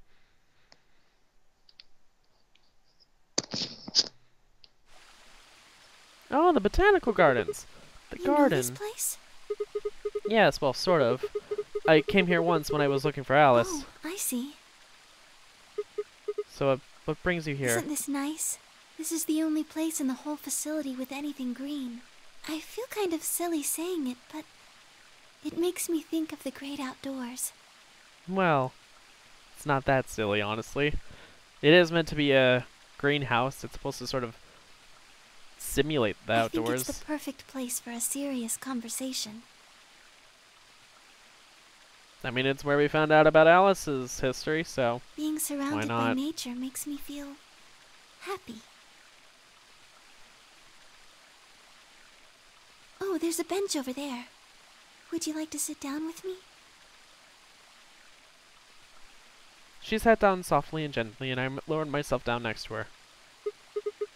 Oh, the botanical gardens. The garden. Know this place? Yes, well, sort of. I came here once when I was looking for Alice. Oh, I see. So, what brings you here? Isn't this nice? This is the only place in the whole facility with anything green. I feel kind of silly saying it, but it makes me think of the great outdoors. Well, it's not that silly, honestly. It is meant to be a greenhouse. It's supposed to sort of simulate the outdoors. I think it's the perfect place for a serious conversation. I mean, it's where we found out about Alice's history, so being surrounded by nature makes me feel happy. Oh, there's a bench over there. Would you like to sit down with me? She sat down softly and gently, and I lowered myself down next to her.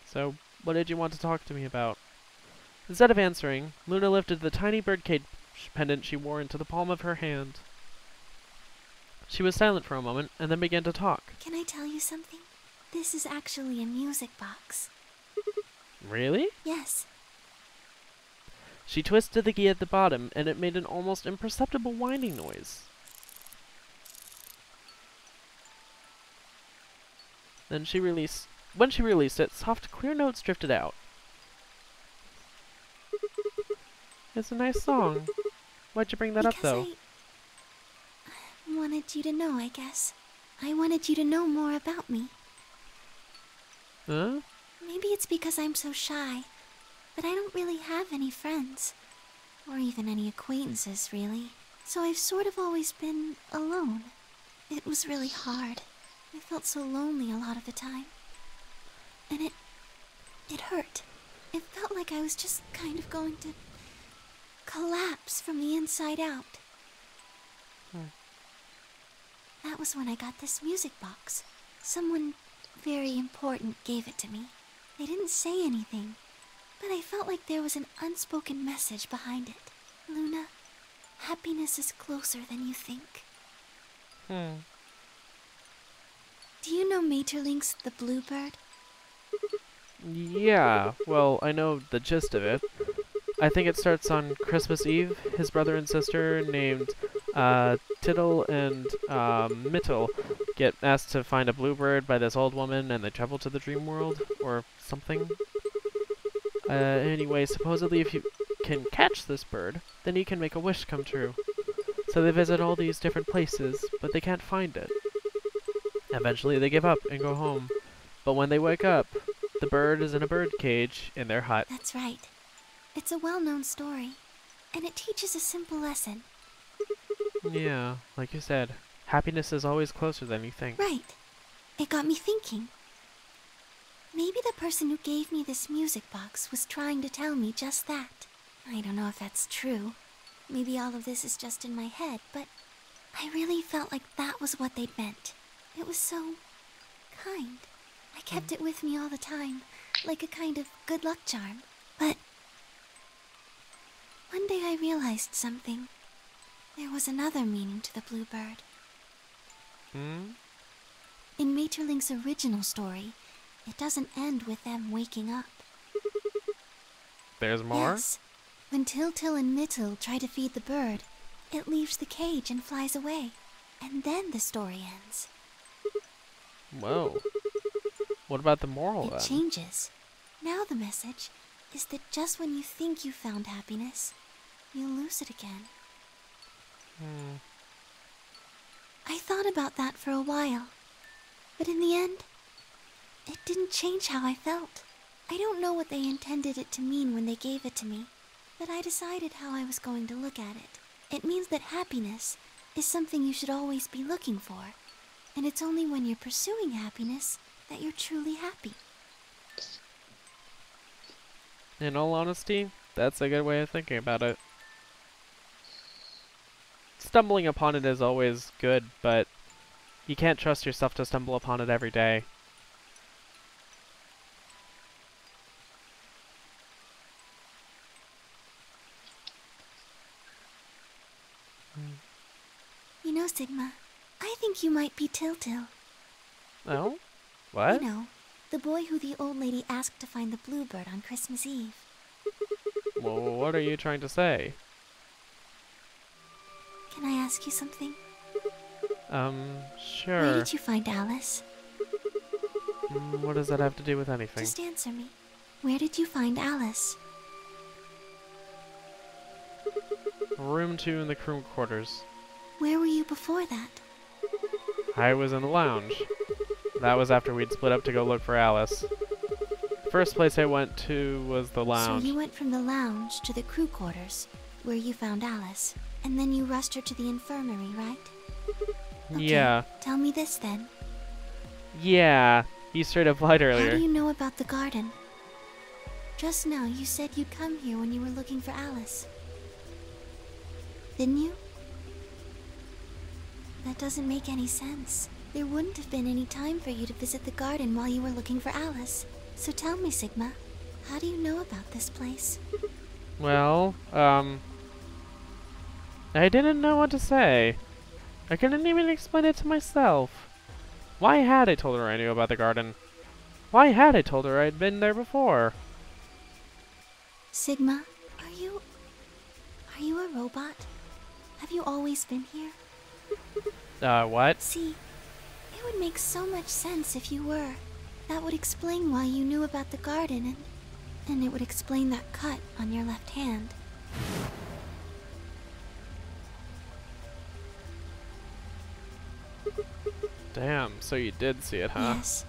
So, what did you want to talk to me about? Instead of answering, Luna lifted the tiny birdcage pendant she wore into the palm of her hand. She was silent for a moment, and then began to talk. Can I tell you something? This is actually a music box. Really? Yes. She twisted the key at the bottom, and it made an almost imperceptible whining noise. When she released it, soft, clear notes drifted out. It's a nice song. Why'd you bring that up, though? I wanted you to know, I guess. I wanted you to know more about me. Huh? Maybe it's because I'm so shy, but I don't really have any friends. Or even any acquaintances, really. So I've sort of always been alone. It was really hard. I felt so lonely a lot of the time. And it hurt. It felt like I was just kind of going to collapse from the inside out. That was when I got this music box. Someone very important gave it to me. They didn't say anything, but I felt like there was an unspoken message behind it. Luna, happiness is closer than you think. Do you know Maeterlinck's The Bluebird? Yeah, well, I know the gist of it. I think it starts on Christmas Eve. His brother and sister, named Tittle and Mittel, get asked to find a bluebird by this old woman, and they travel to the dream world, or something. Anyway, supposedly if you can catch this bird, then you can make a wish come true. So they visit all these different places, but they can't find it. Eventually they give up and go home. But when they wake up, the bird is in a bird cage in their hut. That's right. It's a well-known story, and it teaches a simple lesson. Yeah, like you said, happiness is always closer than you think. Right. It got me thinking. Maybe the person who gave me this music box was trying to tell me just that. I don't know if that's true. Maybe all of this is just in my head, but I really felt like that was what they'd meant. It was so kind. I kept it with me all the time, like a kind of good luck charm. But one day I realized something. There was another meaning to the bluebird. In Maeterlinck's original story, it doesn't end with them waking up. There's more? Yes. When Till and Mittel try to feed the bird, it leaves the cage and flies away. And then the story ends. Whoa. What about the moral, then? It changes. Now the message is that just when you think you found happiness, you'll lose it again. I thought about that for a while, but in the end, it didn't change how I felt. I don't know what they intended it to mean when they gave it to me, but I decided how I was going to look at it. It means that happiness is something you should always be looking for, and it's only when you're pursuing happiness that you're truly happy. In all honesty, that's a good way of thinking about it. Stumbling upon it is always good, but you can't trust yourself to stumble upon it every day. You know, Sigma, I think you might be Till. Oh? What? You know, the boy who the old lady asked to find the bluebird on Christmas Eve. Well, what are you trying to say? Can I ask you something? Sure. Where did you find Alice? What does that have to do with anything? Just answer me. Where did you find Alice? Room 2 in the crew quarters. Where were you before that? I was in the lounge. That was after we'd split up to go look for Alice. First place I went to was the lounge. So you went from the lounge to the crew quarters, where you found Alice, and then you rushed her to the infirmary, right? Okay, yeah. Tell me this then. Yeah. You straight up lied earlier. How do you know about the garden? Just now you said you'd come here when you were looking for Alice. Didn't you? That doesn't make any sense. There wouldn't have been any time for you to visit the garden while you were looking for Alice. So tell me, Sigma, how do you know about this place? Well, I didn't know what to say. I couldn't even explain it to myself. Why had I told her I knew about the garden? Why had I told her I'd been there before? Sigma, are you a robot? Have you always been here? What? See, it would make so much sense if you were. That would explain why you knew about the garden, and it would explain that cut on your left hand. Damn, so you did see it, huh? Yes.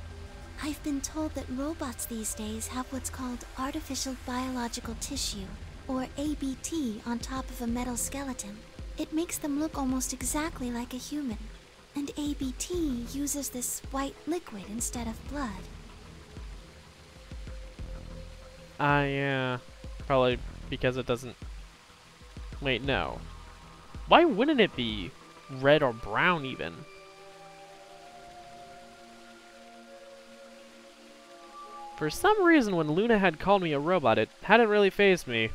I've been told that robots these days have what's called artificial biological tissue, or ABT, on top of a metal skeleton. It makes them look almost exactly like a human. And ABT uses this white liquid instead of blood. Yeah. Probably because it doesn't... Wait, no. Why wouldn't it be red or brown, even? For some reason, when Luna had called me a robot, it hadn't really fazed me.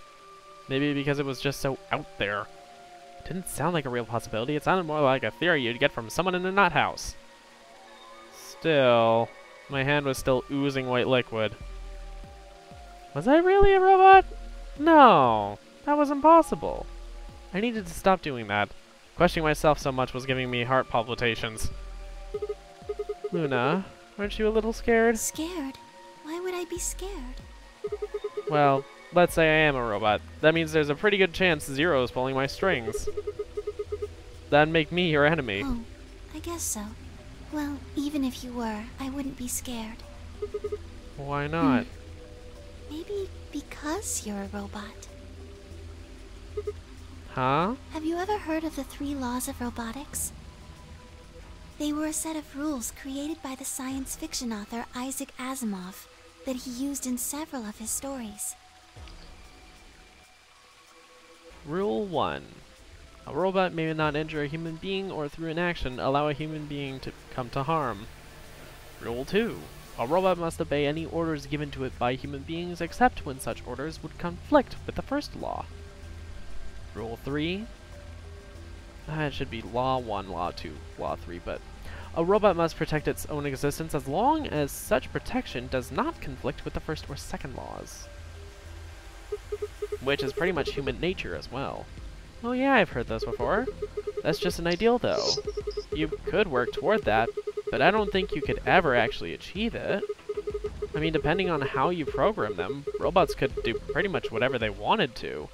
Maybe because it was just so out there. It didn't sound like a real possibility. It sounded more like a theory you'd get from someone in a nut house. Still, my hand was still oozing white liquid. Was I really a robot? No, that was impossible. I needed to stop doing that. Questioning myself so much was giving me heart palpitations. Luna, aren't you a little scared? Scared? Why would I be scared? Well, let's say I am a robot. That means there's a pretty good chance Zero is pulling my strings. That'd make me your enemy. Oh, I guess so. Well, even if you were, I wouldn't be scared. Why not? Maybe because you're a robot. Huh? Have you ever heard of the 3 laws of robotics? They were a set of rules created by the science fiction author Isaac Asimov that he used in several of his stories. Rule 1. A robot may not injure a human being or through inaction allow a human being to come to harm. Rule 2. A robot must obey any orders given to it by human beings except when such orders would conflict with the first law. Rule 3. It should be Law 1, Law 2, Law 3, but... A robot must protect its own existence as long as such protection does not conflict with the first or second laws. Which is pretty much human nature as well. Oh yeah, I've heard those before. That's just an ideal though. You could work toward that, but I don't think you could ever actually achieve it. I mean, depending on how you program them, robots could do pretty much whatever they wanted to.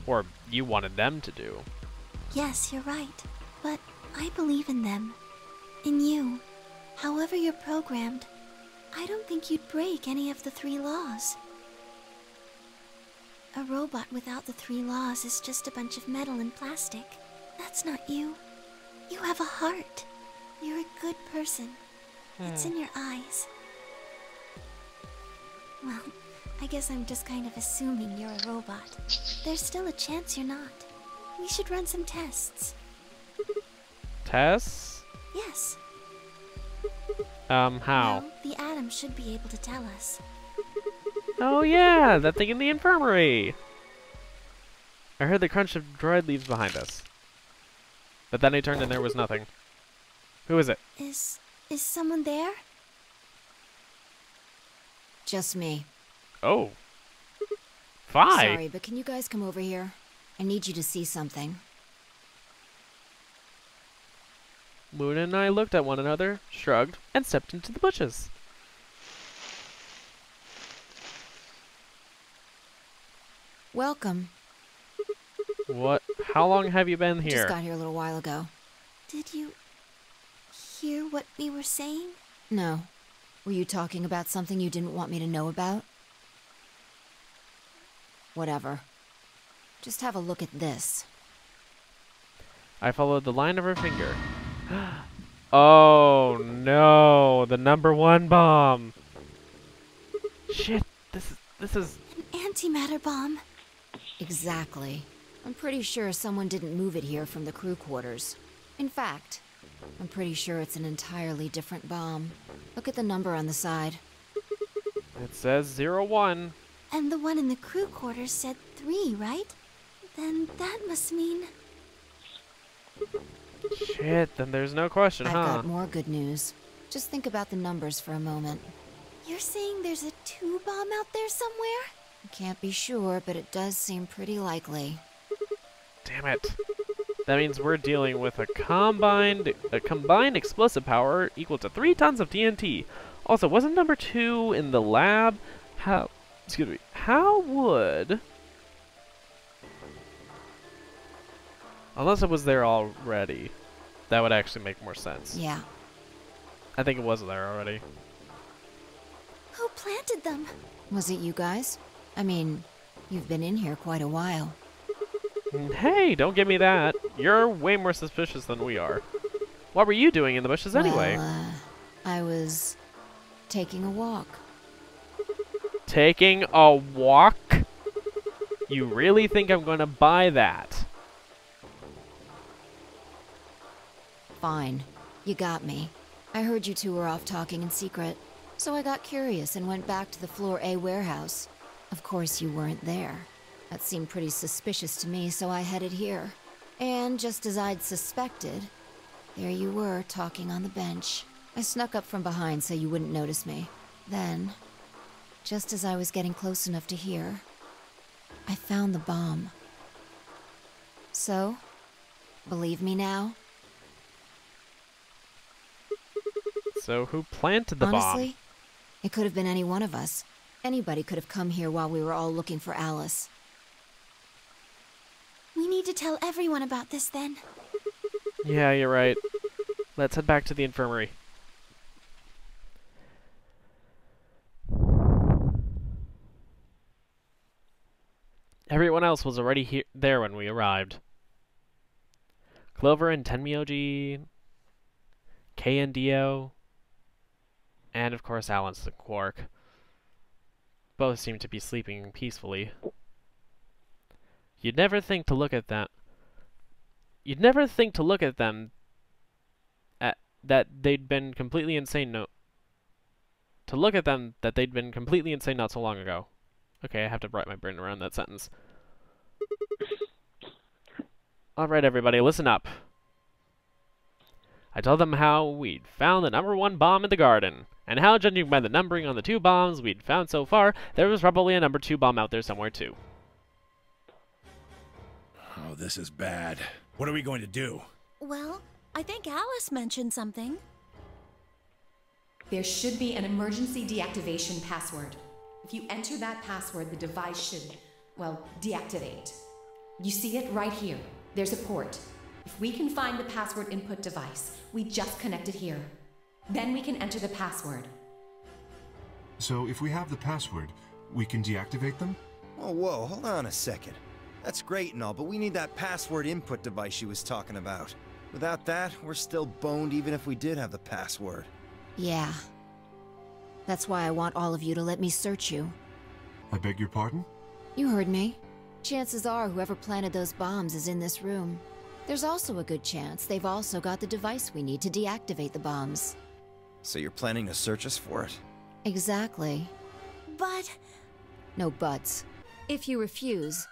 Or you wanted them to do. Yes, you're right. But I believe in them. In you. However you're programmed, I don't think you'd break any of the 3 laws. A robot without the 3 laws is just a bunch of metal and plastic. That's not you. You have a heart. You're a good person. It's in your eyes. Well, I guess I'm just kind of assuming you're a robot. There's still a chance you're not. We should run some tests. Tests? Yes. How? Well, the atom should be able to tell us. Oh yeah, that thing in the infirmary! I heard the crunch of dried leaves behind us. But then I turned and there was nothing. Who is it? Is someone there? Just me. Oh. Fi! Sorry, but can you guys come over here? I need you to see something. Luna and I looked at one another, shrugged, and stepped into the bushes. Welcome. What? How long have you been here? Just got here a little while ago. Did you hear what we were saying? No. Were you talking about something you didn't want me to know about? Whatever. Just have a look at this. I followed the line of her finger. Oh no, the #1 bomb. Shit, this is An antimatter bomb. Exactly. I'm pretty sure someone didn't move it here from the crew quarters. In fact, I'm pretty sure it's an entirely different bomb. Look at the number on the side. It says 01. And the one in the crew quarters said 3, right? Then that must mean... Shit, then there's no question, I've huh? got more good news. Just think about the numbers for a moment. You're saying there's a 2 bomb out there somewhere? I can't be sure, but it does seem pretty likely. Damn it. That means we're dealing with a combined explosive power equal to 3 tons of TNT. Also, wasn't number 2 in the lab? How would... Unless it was there already. That would actually make more sense. Yeah. I think it was there already. Who planted them? Was it you guys? I mean, you've been in here quite a while. Hey, don't give me that. You're way more suspicious than we are. What were you doing in the bushes anyway? Well, I was taking a walk. Taking a walk? You really think I'm going to buy that? Fine. You got me. I heard you two were off talking in secret, so I got curious and went back to the Floor A warehouse. Of course you weren't there. That seemed pretty suspicious to me, so I headed here. And just as I'd suspected, there you were, talking on the bench. I snuck up from behind so you wouldn't notice me. Then, just as I was getting close enough to hear, I found the bomb. So, believe me now? So who planted the bomb? Honestly, it could have been any one of us. Anybody could have come here while we were all looking for Alice. We need to tell everyone about this then. Yeah, you're right. Let's head back to the infirmary. Everyone else was already there when we arrived. Clover and Tenmyoji, Kay and Dio, and of course Alice and Quark. Both seem to be sleeping peacefully. You'd never think to look at them that they'd been completely insane not so long ago. Okay, I have to wrap my brain around that sentence. Alright everybody, listen up. I told them how we'd found the number 1 bomb in the garden, and how, judging by the numbering on the 2 bombs we'd found so far, there was probably a number 2 bomb out there somewhere too. Oh, this is bad. What are we going to do? Well, I think Alice mentioned something. There should be an emergency deactivation password. If you enter that password, the device should, well, deactivate. You see it right here. There's a port. If we can find the password input device, we just connect it here. Then we can enter the password. So if we have the password, we can deactivate them? Oh, whoa, hold on a second. That's great and all, but we need that password input device she was talking about. Without that, we're still boned even if we did have the password. Yeah. That's why I want all of you to let me search you. I beg your pardon? You heard me. Chances are whoever planted those bombs is in this room. There's also a good chance they've also got the device we need to deactivate the bombs. So you're planning to search us for it? Exactly. But... No buts. If you refuse,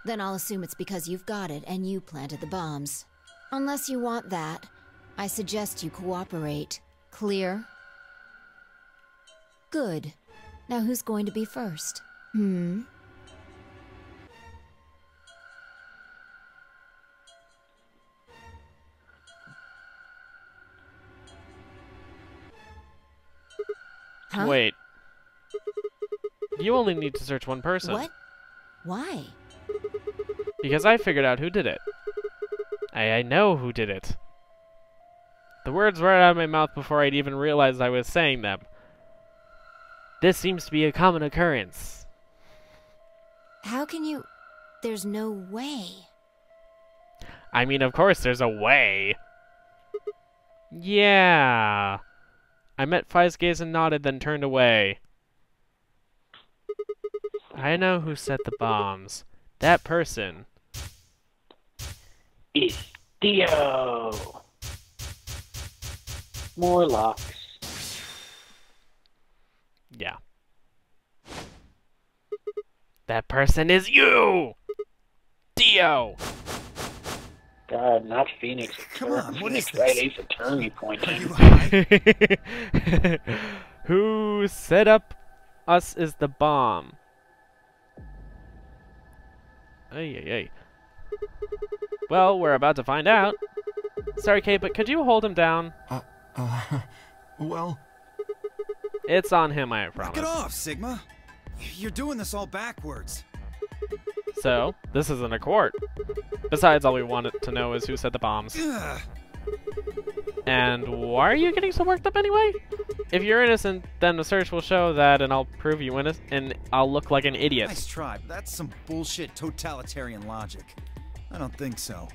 then I'll assume it's because you've got it and you planted the bombs. Unless you want that, I suggest you cooperate. Clear? Good. Now who's going to be first? Huh? Wait. You only need to search one person. What? Why? Because I figured out who did it. I know who did it. The words were out of my mouth before I'd even realized I was saying them. This seems to be a common occurrence. How can you... There's no way. I mean, of course there's a way. Yeah. I met 2Gays and nodded, then turned away. I know who set the bombs. That person. It's Dio. More locks. Yeah. That person is you! Dio! God, not Phoenix. Come on, what is Phoenix this? right Ace Attorney pointing. Are you high? Who set up us is the bomb? Ay, ay, ay. Well, we're about to find out. Sorry, Kate, but could you hold him down? Well... It's on him, I promise. Knock it off, Sigma. You're doing this all backwards. So, this isn't a court. Besides, all we wanted to know is who set the bombs. Ugh. And why are you getting so worked up anyway? If you're innocent, then the search will show that, and I'll prove you innocent, and I'll look like an idiot. Nice try, but that's some bullshit totalitarian logic. I don't think so.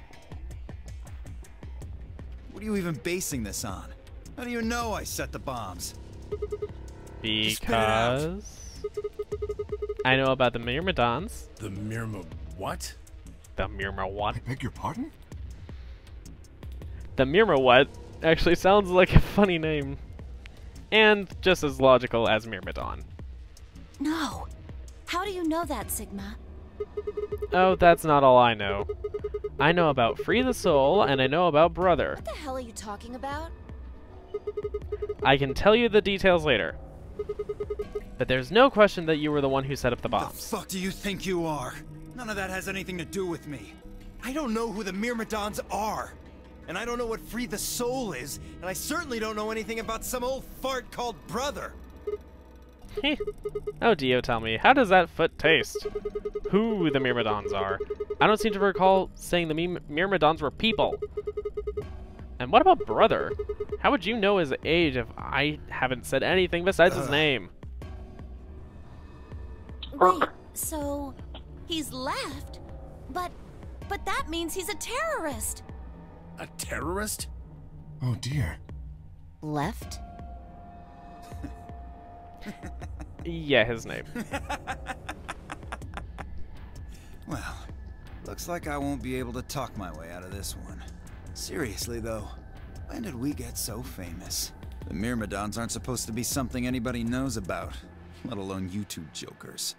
What are you even basing this on? How do you know I set the bombs? Because I know about the Myrmidons. The Myrma what? The Myrma what? I beg your pardon? The Myrma what actually sounds like a funny name. And just as logical as Myrmidon. No. How do you know that, Sigma? Oh, that's not all I know. I know about Free the Soul, and I know about Brother. What the hell are you talking about? I can tell you the details later. But there's no question that you were the one who set up the bombs. The fuck do you think you are? None of that has anything to do with me. I don't know who the Myrmidons are. And I don't know what Free the Soul is, and I certainly don't know anything about some old fart called Brother. Oh, Dio, tell me, how does that foot taste? Who the Myrmidons are? I don't seem to recall saying the Myrmidons were people. And what about Brother? How would you know his age if I haven't said anything besides his name? Wait, so he's left? But that means he's a terrorist. A terrorist? Oh dear. Left? Yeah, his name. Well, looks like I won't be able to talk my way out of this one. Seriously though, when did we get so famous? The Myrmidons aren't supposed to be something anybody knows about, let alone you two jokers.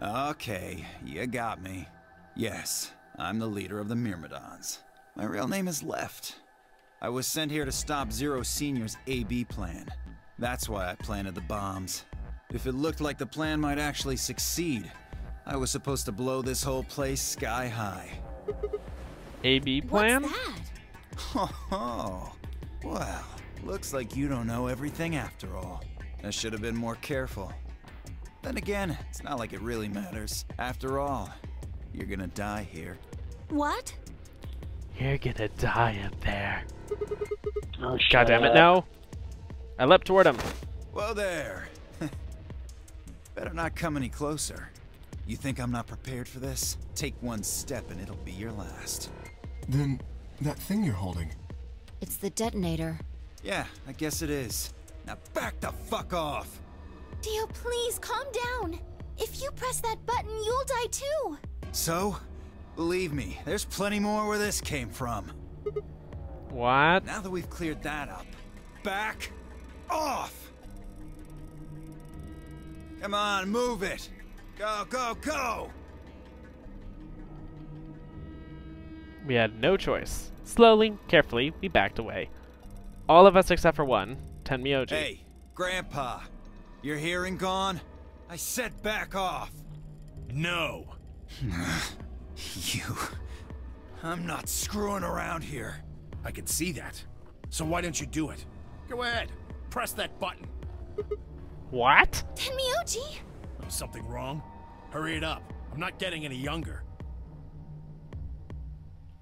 Okay, you got me. Yes, I'm the leader of the Myrmidons. My real name is Left. I was sent here to stop Zero Senior's AB plan. That's why I planted the bombs. If it looked like the plan might actually succeed, I was supposed to blow this whole place sky high. AB plan? What's that? Oh, well, looks like you don't know everything after all. I should have been more careful. Then again, it's not like it really matters. After all, you're gonna die here. What? You're gonna die up there. Oh, God damn it, no. I leapt toward him. Whoa there. Better not come any closer. You think I'm not prepared for this? Take one step and it'll be your last. Then, that thing you're holding. It's the detonator. Yeah, I guess it is. Now back the fuck off! Dio, please calm down. If you press that button, you'll die too. So? Believe me, there's plenty more where this came from. What? Now that we've cleared that up, back off! Come on, move it! Go, go, go! We had no choice. Slowly, carefully, we backed away. All of us except for one, Tenmyoji. Hey, Grandpa, your hearing gone? I said back off! No. You... I'm not screwing around here. I can see that. So why don't you do it? Go ahead. Press that button. What? Tenmyoji! Oh, something wrong? Hurry it up. I'm not getting any younger.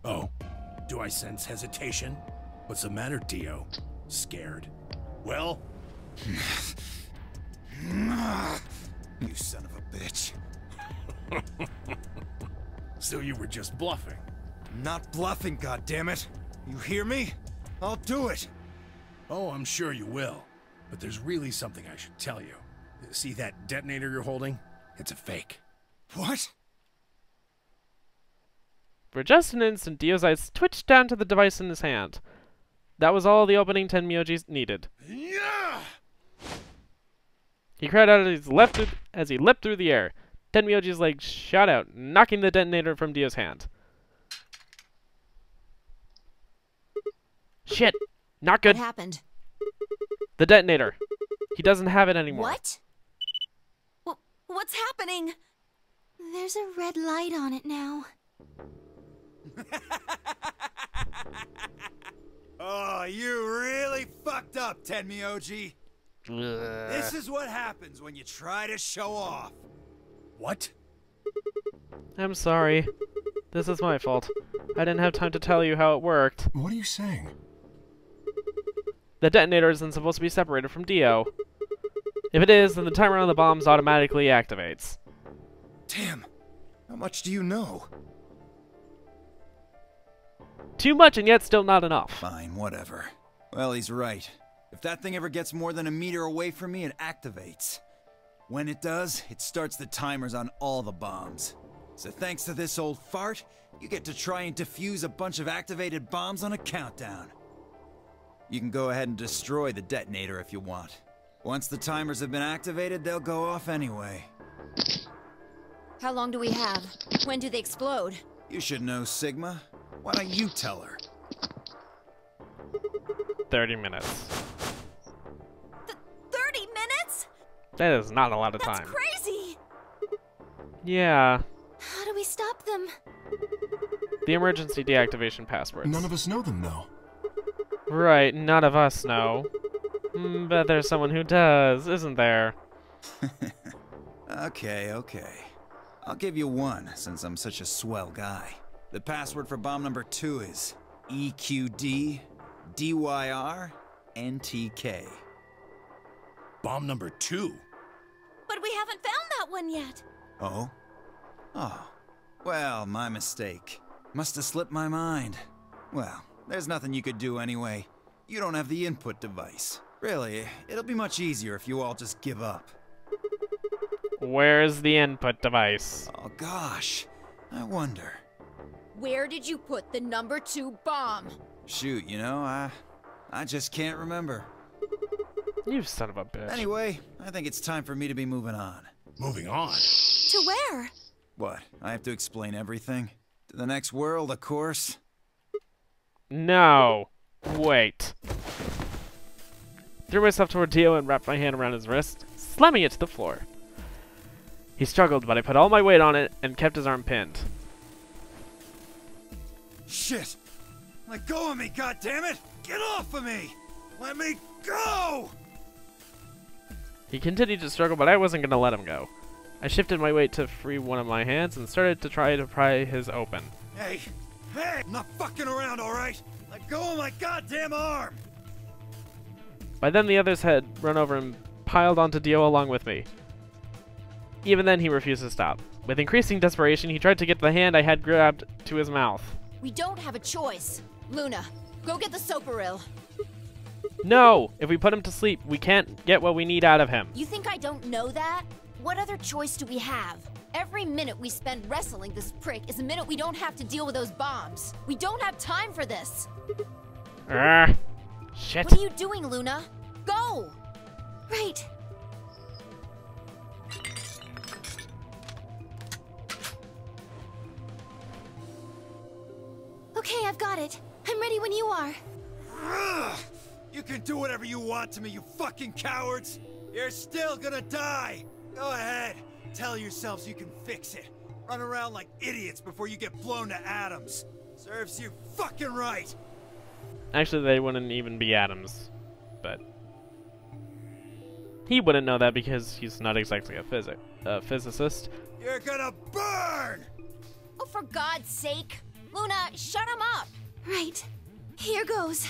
Oh, do I sense hesitation? What's the matter, Dio? Scared? Well? You son of a bitch. So you were just bluffing? I'm not bluffing, goddammit. You hear me? I'll do it. Oh, I'm sure you will. But there's really something I should tell you. See that detonator you're holding? It's a fake. What? For just an instant, Dio's eyes twitched down to the device in his hand. That was all the opening Tenmyojis needed. Yeah! He cried out as he leapt through the air. Tenmyoji's legs shot out, knocking the detonator from Dio's hand. Shit! Not good. What happened? The detonator. He doesn't have it anymore. What? What's happening? There's a red light on it now. Oh, you really fucked up, Tenmyoji. This is what happens when you try to show off. What? I'm sorry. This is my fault. I didn't have time to tell you how it worked. What are you saying? The detonator isn't supposed to be separated from Dio. If it is, then the timer on the bombs automatically activates. Damn. How much do you know? Too much and yet still not enough. Fine, whatever. Well, he's right. If that thing ever gets more than a meter away from me, it activates. When it does, it starts the timers on all the bombs. So thanks to this old fart, you get to try and defuse a bunch of activated bombs on a countdown. You can go ahead and destroy the detonator if you want. Once the timers have been activated, they'll go off anyway. How long do we have? When do they explode? You should know, Sigma. Why don't you tell her? 30 minutes. 30 minutes? That is not a lot of That's time. crazy! Yeah. How do we stop them? The emergency deactivation passwords. None of us know them, though. Right, none of us know. But there's someone who does, isn't there? Okay. I'll give you one, since I'm such a swell guy. The password for bomb number 2 is EQD DYR NTK. Bomb number 2? But we haven't found that one yet. Oh? Oh. Well, my mistake. Must have slipped my mind. Well, there's nothing you could do anyway. You don't have the input device. Really, it'll be much easier if you all just give up. Where's the input device? Oh gosh, I wonder. Where did you put the number 2 bomb? Shoot, you know, I just can't remember. You son of a bitch. Anyway, I think it's time for me to be moving on. Moving on? To where? What, I have to explain everything? To the next world, of course. No. Wait. Threw myself toward Dio and wrapped my hand around his wrist, slamming it to the floor. He struggled, but I put all my weight on it and kept his arm pinned. Shit! Let go of me, goddammit! Get off of me! Let me go! He continued to struggle, but I wasn't going to let him go. I shifted my weight to free one of my hands and started to try to pry his open. Hey! I'm not fucking around, alright? Let go of my goddamn arm! By then the others had run over and piled onto Dio along with me. Even then he refused to stop. With increasing desperation, he tried to get the hand I had grabbed to his mouth. We don't have a choice. Luna, go get the soparil. No! If we put him to sleep, we can't get what we need out of him. You think I don't know that? What other choice do we have? Every minute we spend wrestling this prick is a minute we don't have to deal with those bombs. We don't have time for this. Shit. What are you doing, Luna? Go! Right. Okay, I've got it. I'm ready when you are. You can do whatever you want to me, you fucking cowards! You're still gonna die! Go ahead, tell yourselves you can fix it. Run around like idiots before you get blown to atoms. Serves you fucking right! Actually, they wouldn't even be atoms. But he wouldn't know that because he's not exactly a physicist. You're gonna burn! Oh, for God's sake! Luna, shut him up! Right. Here goes.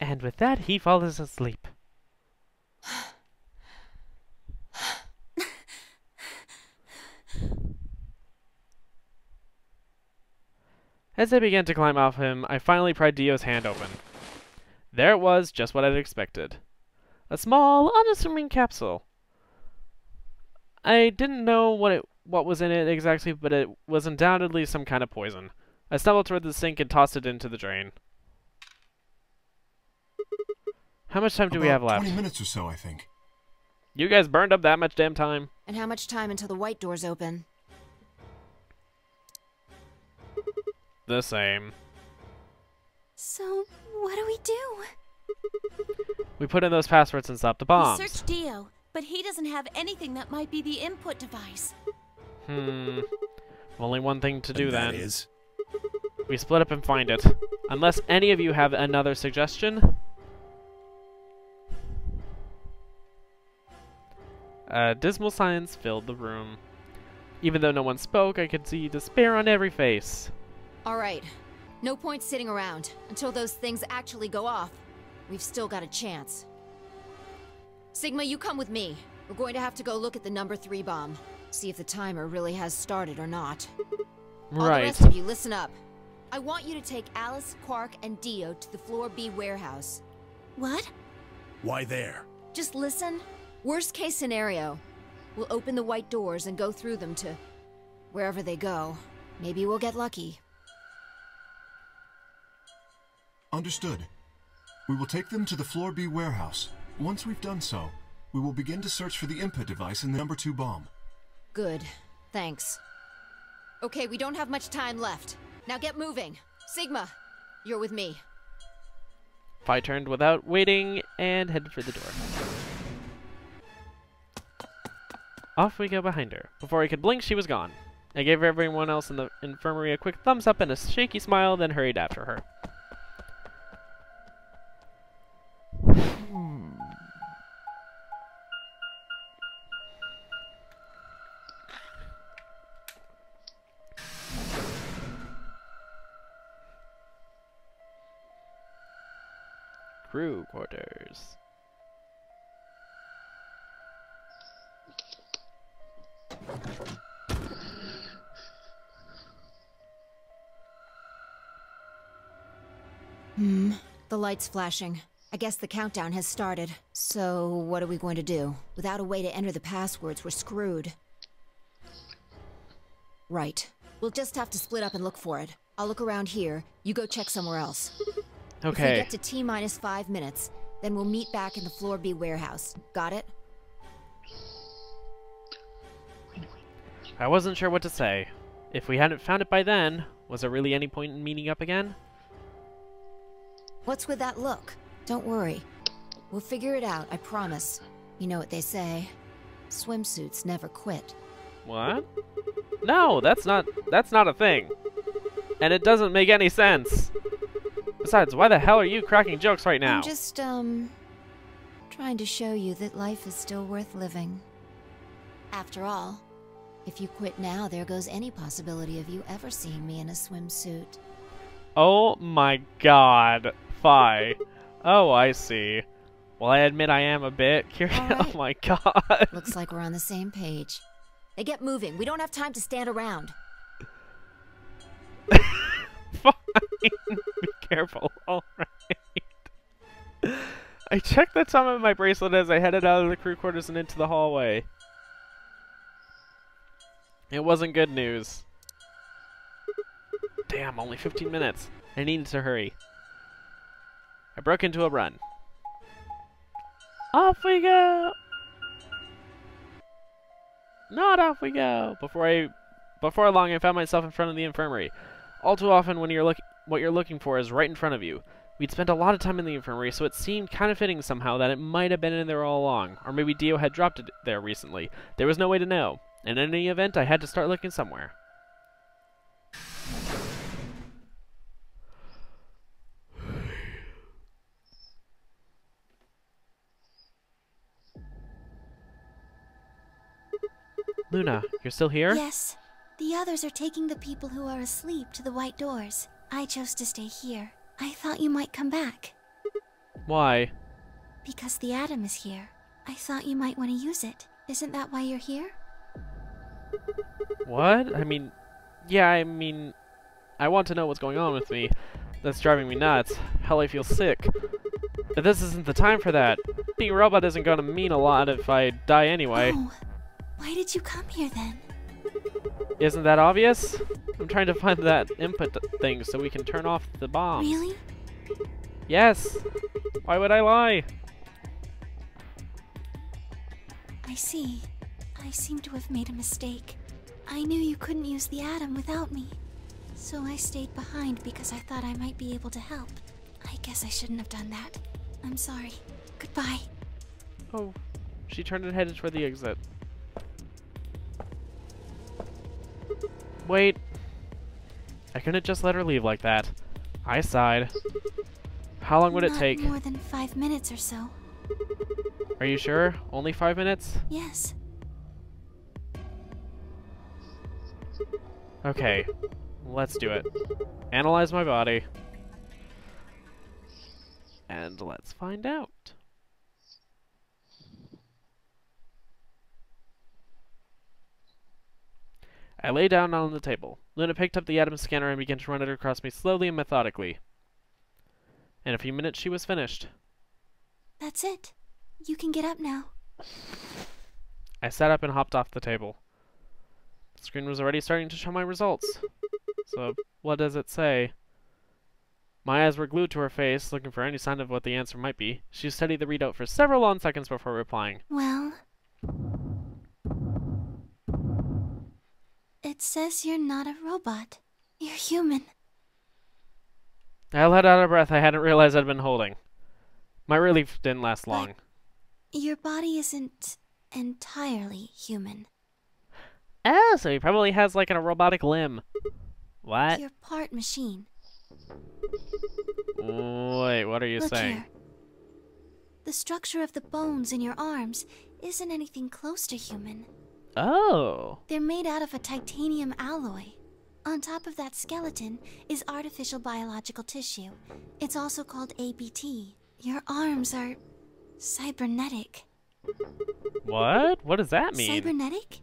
And with that, he falls asleep. As I began to climb off him, I finally pried Dio's hand open. There it was, just what I'd expected. A small, unassuming capsule. I didn't know what was in it exactly, but it was undoubtedly some kind of poison. I stumbled toward the sink and tossed it into the drain. How much time do we have left? 20 minutes or so, I think. You guys burned up that much damn time? And how much time until the white doors open? The same. So, what do we do? We put in those passwords and stop the bombs. We searched Dio, but he doesn't have anything that might be the input device. Only one thing to do then. That is? We split up and find it. Unless any of you have another suggestion. Dismal silence filled the room. Even though no one spoke, I could see despair on every face. Alright. No point sitting around. Until those things actually go off. We've still got a chance. Sigma, you come with me. We're going to have to go look at the number 3 bomb. See if the timer really has started or not. All the rest of you, listen up. I want you to take Alice, Quark, and Dio to the Floor B warehouse. What? Why there? Just listen. Worst case scenario. We'll open the white doors and go through them to wherever they go. Maybe we'll get lucky. Understood. We will take them to the Floor B warehouse. Once we've done so, we will begin to search for the input device in the number 2 bomb. Good. Thanks. Okay, we don't have much time left. Now get moving. Sigma, you're with me. I turned without waiting and headed for the door. Off we go behind her. Before I could blink, she was gone. I gave everyone else in the infirmary a quick thumbs up and a shaky smile, then hurried after her. Crew quarters. The light's flashing. I guess the countdown has started. So, what are we going to do? Without a way to enter the passwords, we're screwed. Right. We'll just have to split up and look for it. I'll look around here. You go check somewhere else. Okay. If we get to T-minus 5 minutes, then we'll meet back in the Floor B warehouse. Got it? I wasn't sure what to say. If we hadn't found it by then, was there really any point in meeting up again? What's with that look? Don't worry. We'll figure it out, I promise. You know what they say. Swimsuits never quit. What? No, that's not a thing. And it doesn't make any sense. Besides, why the hell are you cracking jokes right now? I'm just, trying to show you that life is still worth living. After all, if you quit now, there goes any possibility of you ever seeing me in a swimsuit. Oh my god. Fi. Oh, I see. Well, I admit I am a bit curious. Right. Oh my god. Looks like we're on the same page. Hey, get moving. We don't have time to stand around. Fine. Be careful. Alright. I checked the time of my bracelet as I headed out of the crew quarters and into the hallway. It wasn't good news. Damn, only 15 minutes. I needed to hurry. I broke into a run. Off we go! Not off we go! Before long, I found myself in front of the infirmary. All too often, when what you're looking for is right in front of you. We'd spent a lot of time in the infirmary, so it seemed kind of fitting somehow that it might have been in there all along, or maybe Dio had dropped it there recently. There was no way to know. In any event, I had to start looking somewhere. Luna, you're still here? Yes. The others are taking the people who are asleep to the white doors. I chose to stay here. I thought you might come back. Why? Because the atom is here. I thought you might want to use it. Isn't that why you're here? What? I mean, I want to know what's going on with me. That's driving me nuts. Hell, I feel sick. But this isn't the time for that. Being a robot isn't gonna mean a lot if I die anyway. Oh, why did you come here then? Isn't that obvious? I'm trying to find that input thing so we can turn off the bombs. Really? Yes! Why would I lie? I see. I seem to have made a mistake. I knew you couldn't use the atom without me. So I stayed behind because I thought I might be able to help. I guess I shouldn't have done that. I'm sorry. Goodbye. Oh, she turned and headed toward the exit. Wait. I couldn't just let her leave like that. I sighed. How long would it take? Not more than 5 minutes or so. Are you sure? Only 5 minutes? Yes. Okay. Let's do it. Analyze my body. And let's find out. I lay down on the table. Luna picked up the atom scanner and began to run it across me slowly and methodically. In a few minutes, she was finished. That's it. You can get up now. I sat up and hopped off the table. The screen was already starting to show my results. So, what does it say? My eyes were glued to her face, looking for any sign of what the answer might be. She studied the readout for several long seconds before replying. Well... it says you're not a robot. You're human. I let out a breath I hadn't realized I'd been holding. My relief didn't last long. But your body isn't entirely human. Oh, so he probably has like a robotic limb. What? You're part machine. Wait, what are you Look saying? here. The structure of the bones in your arms isn't anything close to human. Oh. They're made out of a titanium alloy. On top of that skeleton is artificial biological tissue. It's also called ABT. Your arms are cybernetic. What? What does that mean? Cybernetic?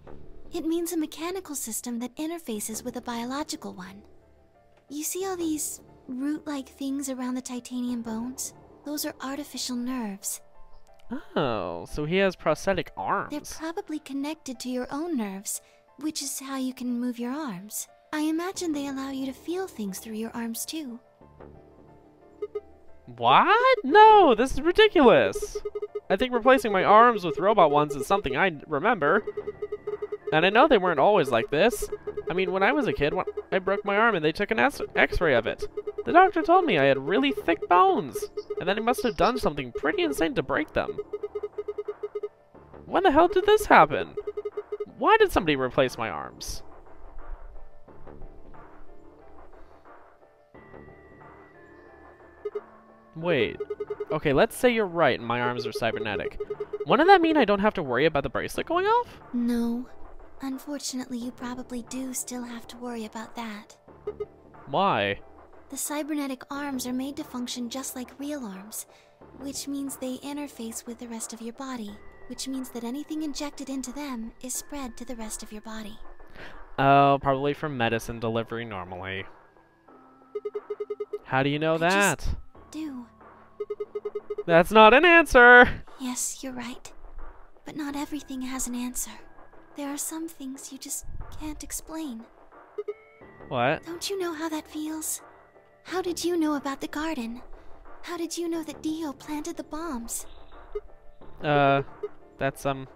It means a mechanical system that interfaces with a biological one. You see all these root-like things around the titanium bones? Those are artificial nerves. Oh, so he has prosthetic arms. They're probably connected to your own nerves, which is how you can move your arms. I imagine they allow you to feel things through your arms too. What? No, this is ridiculous. I think replacing my arms with robot ones is something I remember. And I know they weren't always like this. I mean, when I was a kid, I broke my arm and they took an x-ray of it. The doctor told me I had really thick bones, and that he must have done something pretty insane to break them. When the hell did this happen? Why did somebody replace my arms? Wait. Okay, let's say you're right and my arms are cybernetic. Wouldn't that mean I don't have to worry about the bracelet going off? No. Unfortunately, you probably do still have to worry about that. Why? The cybernetic arms are made to function just like real arms, which means they interface with the rest of your body, which means that anything injected into them is spread to the rest of your body. Oh, probably from medicine delivery normally. How do you know that? Just do. That's not an answer! Yes, you're right. But not everything has an answer. There are some things you just can't explain. What? Don't you know how that feels? How did you know about the garden? How did you know that Dio planted the bombs? That's, I'm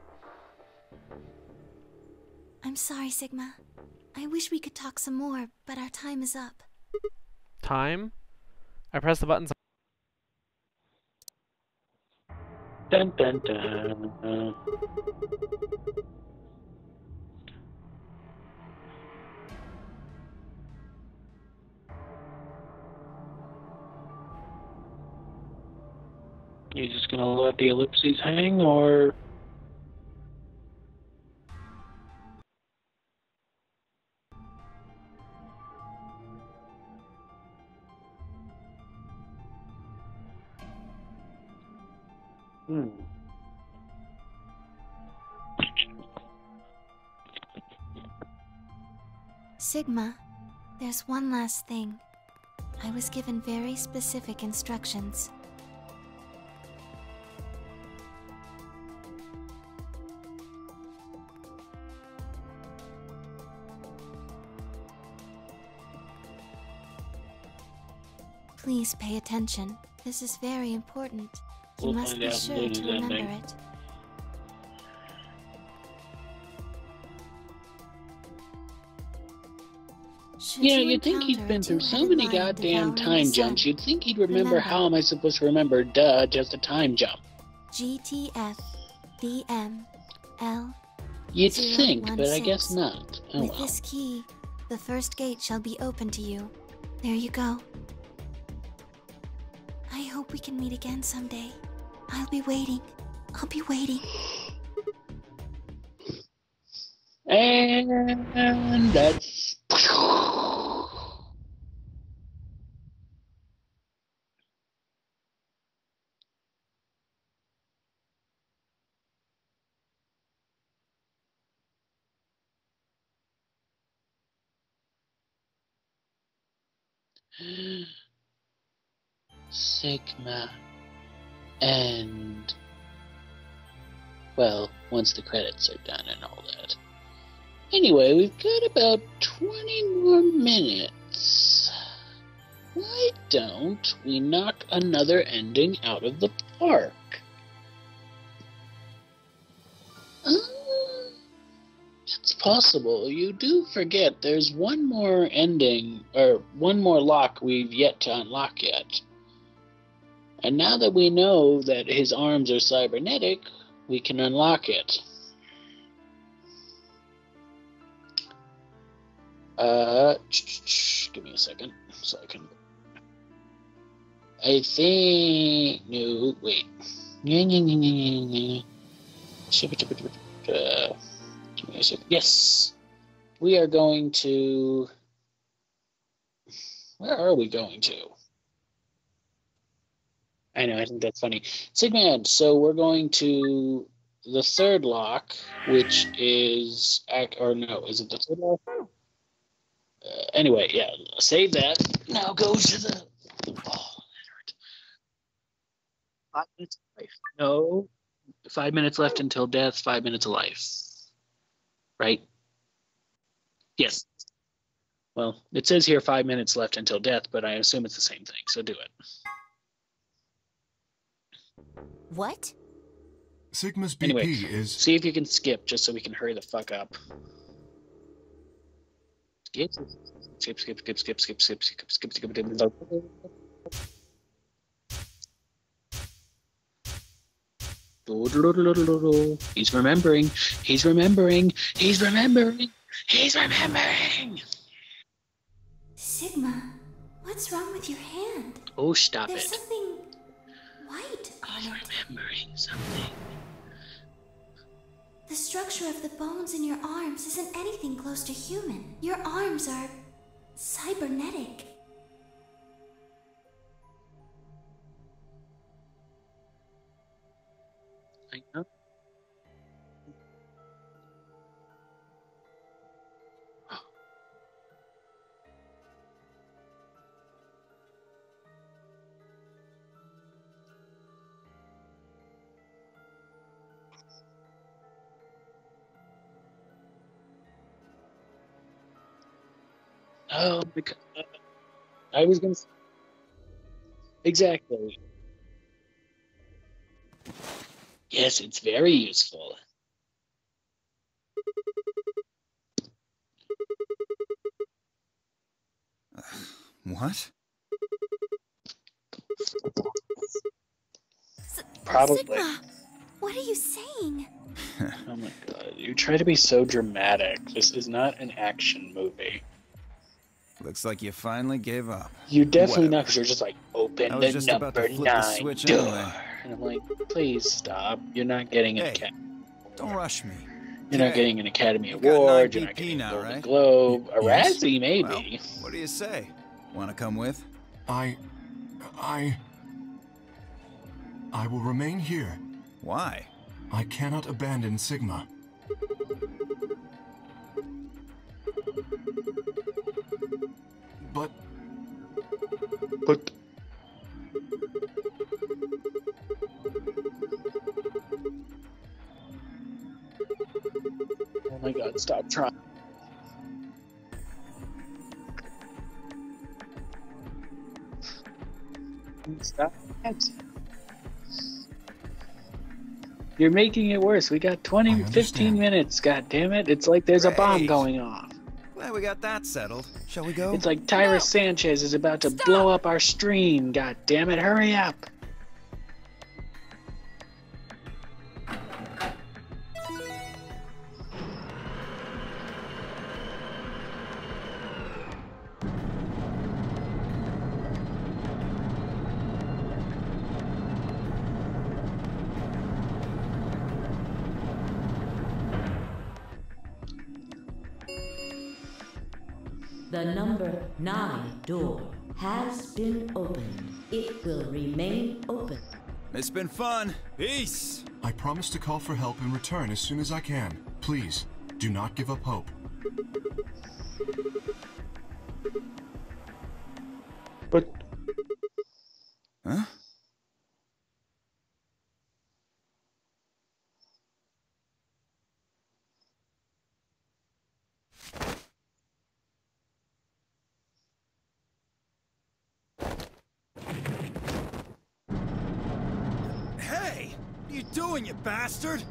sorry, Sigma. I wish we could talk some more, but our time is up. Time? I press the buttons. Dun dun dun. You just gonna let the ellipses hang, or? Sigma, there's one last thing. I was given very specific instructions. Please pay attention. This is very important. You We'll must find be out sure in to the remember ending. it. Should Yeah, you you'd think he'd encounter a been through so two-headed many lion goddamn devouring the time sun, jumps. You'd think he'd remember remember, how am I supposed to remember, duh, just a time jump. GTF DML You'd think, but I 016. guess not. Oh With well. this key, the first gate shall be open to you. There you go. I hope we can meet again someday. I'll be waiting. I'll be waiting. And that's... Sigma. And... well, once the credits are done and all that. Anyway, we've got about 20 more minutes. Why don't we knock another ending out of the park? It's possible. You do forget there's one more ending, or one more lock we've yet to unlock yet. And now that we know that his arms are cybernetic, we can unlock it. Give me a second so I can... I think... no, wait. Give me a second. Yes! We are going to... where are we going to? I know, I think that's funny. Sigmund, so we're going to the third lock, which is... or no, is it the third lock? Anyway, yeah, save that. Now go to the... oh, that hurt. 5 minutes of life. No. 5 minutes left until death, 5 minutes of life. Right? Yes. Well, it says here 5 minutes left until death, but I assume it's the same thing, so do it. What? Sigma's BP Anyway, is... see if you can skip, just so we can hurry the fuck up. Skip. He's remembering. He's remembering. He's remembering. He's remembering. Sigma, what's wrong with your hand? Oh, stop There's it. something white on He's it. remembering something. The structure of the bones in your arms isn't anything close to human. Your arms are cybernetic. I know. Oh my god. I was gonna... exactly. Yes, it's very useful. What? Probably. Sigma, what are you saying? Oh my god, you try to be so dramatic. This is not an action movie. Looks like you finally gave up. You definitely Whatever. not, because you're just like, open I was the just about number to flip the 9 switch door. anyway. And I'm like, please stop. You're not getting an Hey, Academy. Don't rush me. You're not Okay. getting an Academy You got Award. 9 You're not BP getting a now, Golden right? Globe. A Yes? Razzie, maybe. Well, what do you say? Want to come with? I will remain here. Why? I cannot abandon Sigma. But oh my god, stop trying. Stop it. You're making it worse. We got 15 minutes, god damn it. It's like there's a bomb going off. Glad we got that settled. Shall we go? It's like Tyra Sanchez is about to blow up our stream. God damn it, hurry up. The number 9 door has been opened. It will remain open. It's been fun. Peace. I promise to call for help and return as soon as I can. Please, do not give up hope. But... Huh? Hey! What are you doing, you bastard?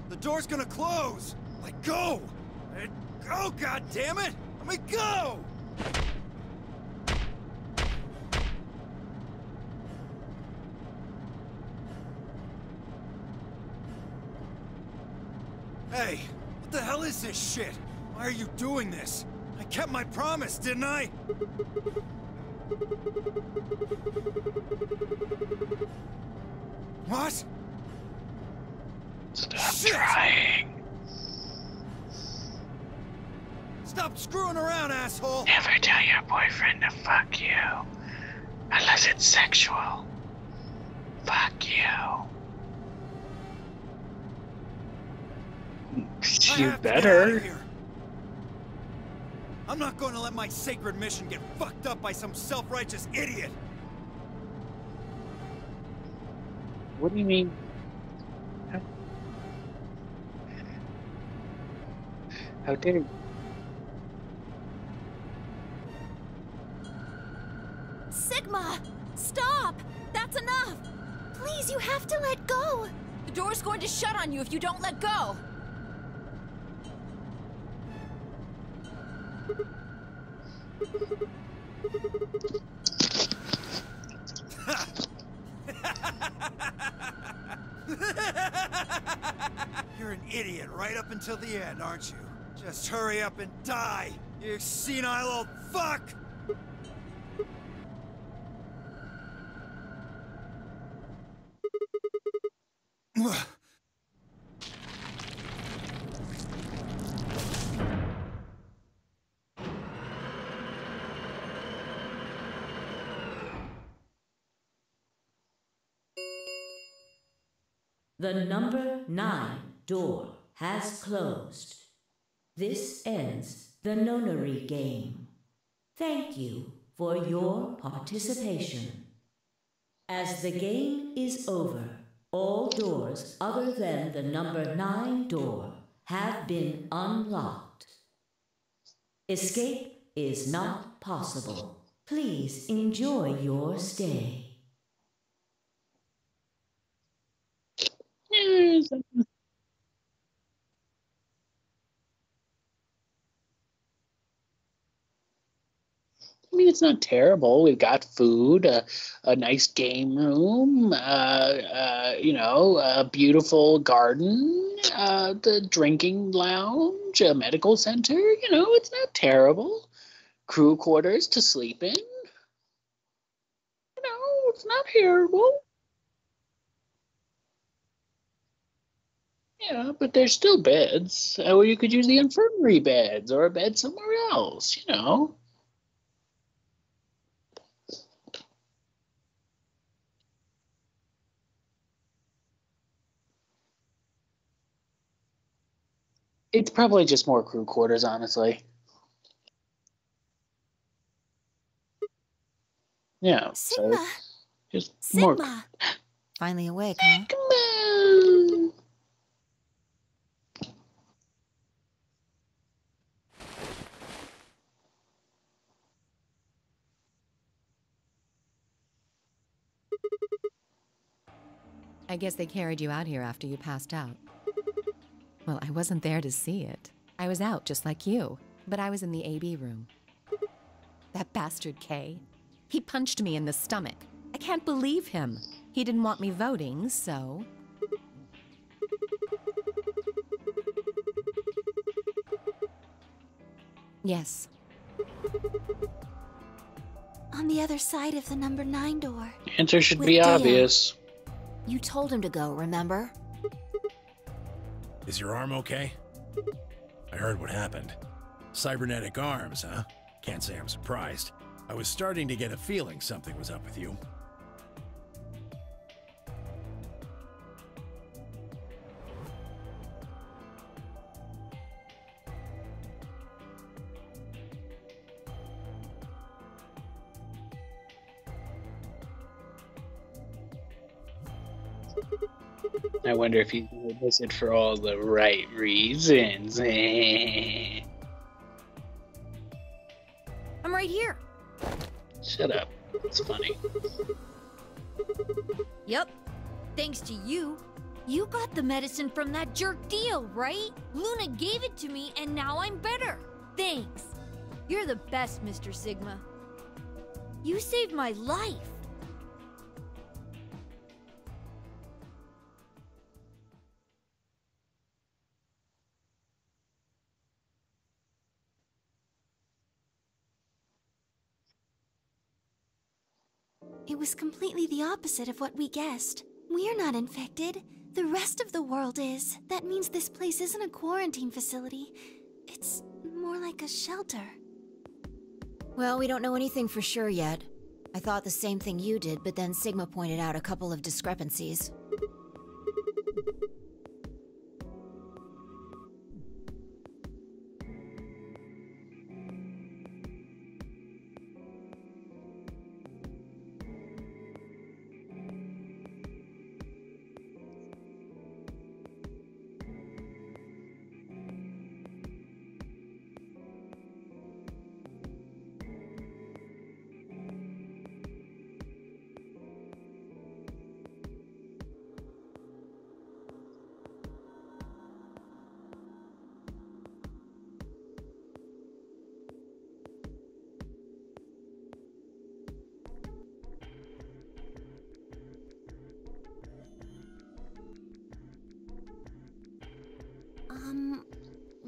The door's gonna close! Like, go! Go, goddammit! Let me go! Hey, what the hell is this shit? Why are you doing this? I kept my promise, didn't I? What? Stop trying. Stop screwing around, asshole! Never tell your boyfriend to fuck you. Unless it's sexual. Fuck you. You better. I'm not going to let my sacred mission get fucked up by some self-righteous idiot! What do you mean? How dare you? Sigma! Stop! That's enough! Please, you have to let go! The door's going to shut on you if you don't let go! You're an idiot right up until the end, aren't you? Just hurry up and die, you senile old fuck! The number 9 door has closed. This ends the Nonary Game. Thank you for your participation. As the game is over, all doors other than the number 9 door have been unlocked. Escape is not possible. Please enjoy your stay. I mean, it's not terrible. We've got food, a nice game room, you know, a beautiful garden, the drinking lounge, a medical center. You know, it's not terrible. Crew quarters to sleep in. You know, it's not terrible. Yeah, but there's still beds. Or you could use the infirmary beds or a bed somewhere else, you know. It's probably just more crew quarters, honestly. Yeah, Sigma. so just Sigma. more. Finally awake, huh? Sigma. I guess they carried you out here after you passed out. Well, I wasn't there to see it. I was out just like you, but I was in the AB room. That bastard K, he punched me in the stomach. I can't believe him. He didn't want me voting, so... Yes. On the other side of the number 9 door. The answer should With be Dio. obvious. You told him to go, remember? Is your arm okay? I heard what happened. Cybernetic arms, huh? Can't say I'm surprised. I was starting to get a feeling something was up with you. I wonder if he does it for all the right reasons. I'm right here. Shut up. It's funny. Yep. Thanks to you. You got the medicine from that jerk Dio, right? Luna gave it to me and now I'm better. Thanks. You're the best, Mr. Sigma. You saved my life. It was completely the opposite of what we guessed. We're not infected. The rest of the world is. That means this place isn't a quarantine facility. It's more like a shelter. Well, we don't know anything for sure yet. I thought the same thing you did, but then Sigma pointed out a couple of discrepancies.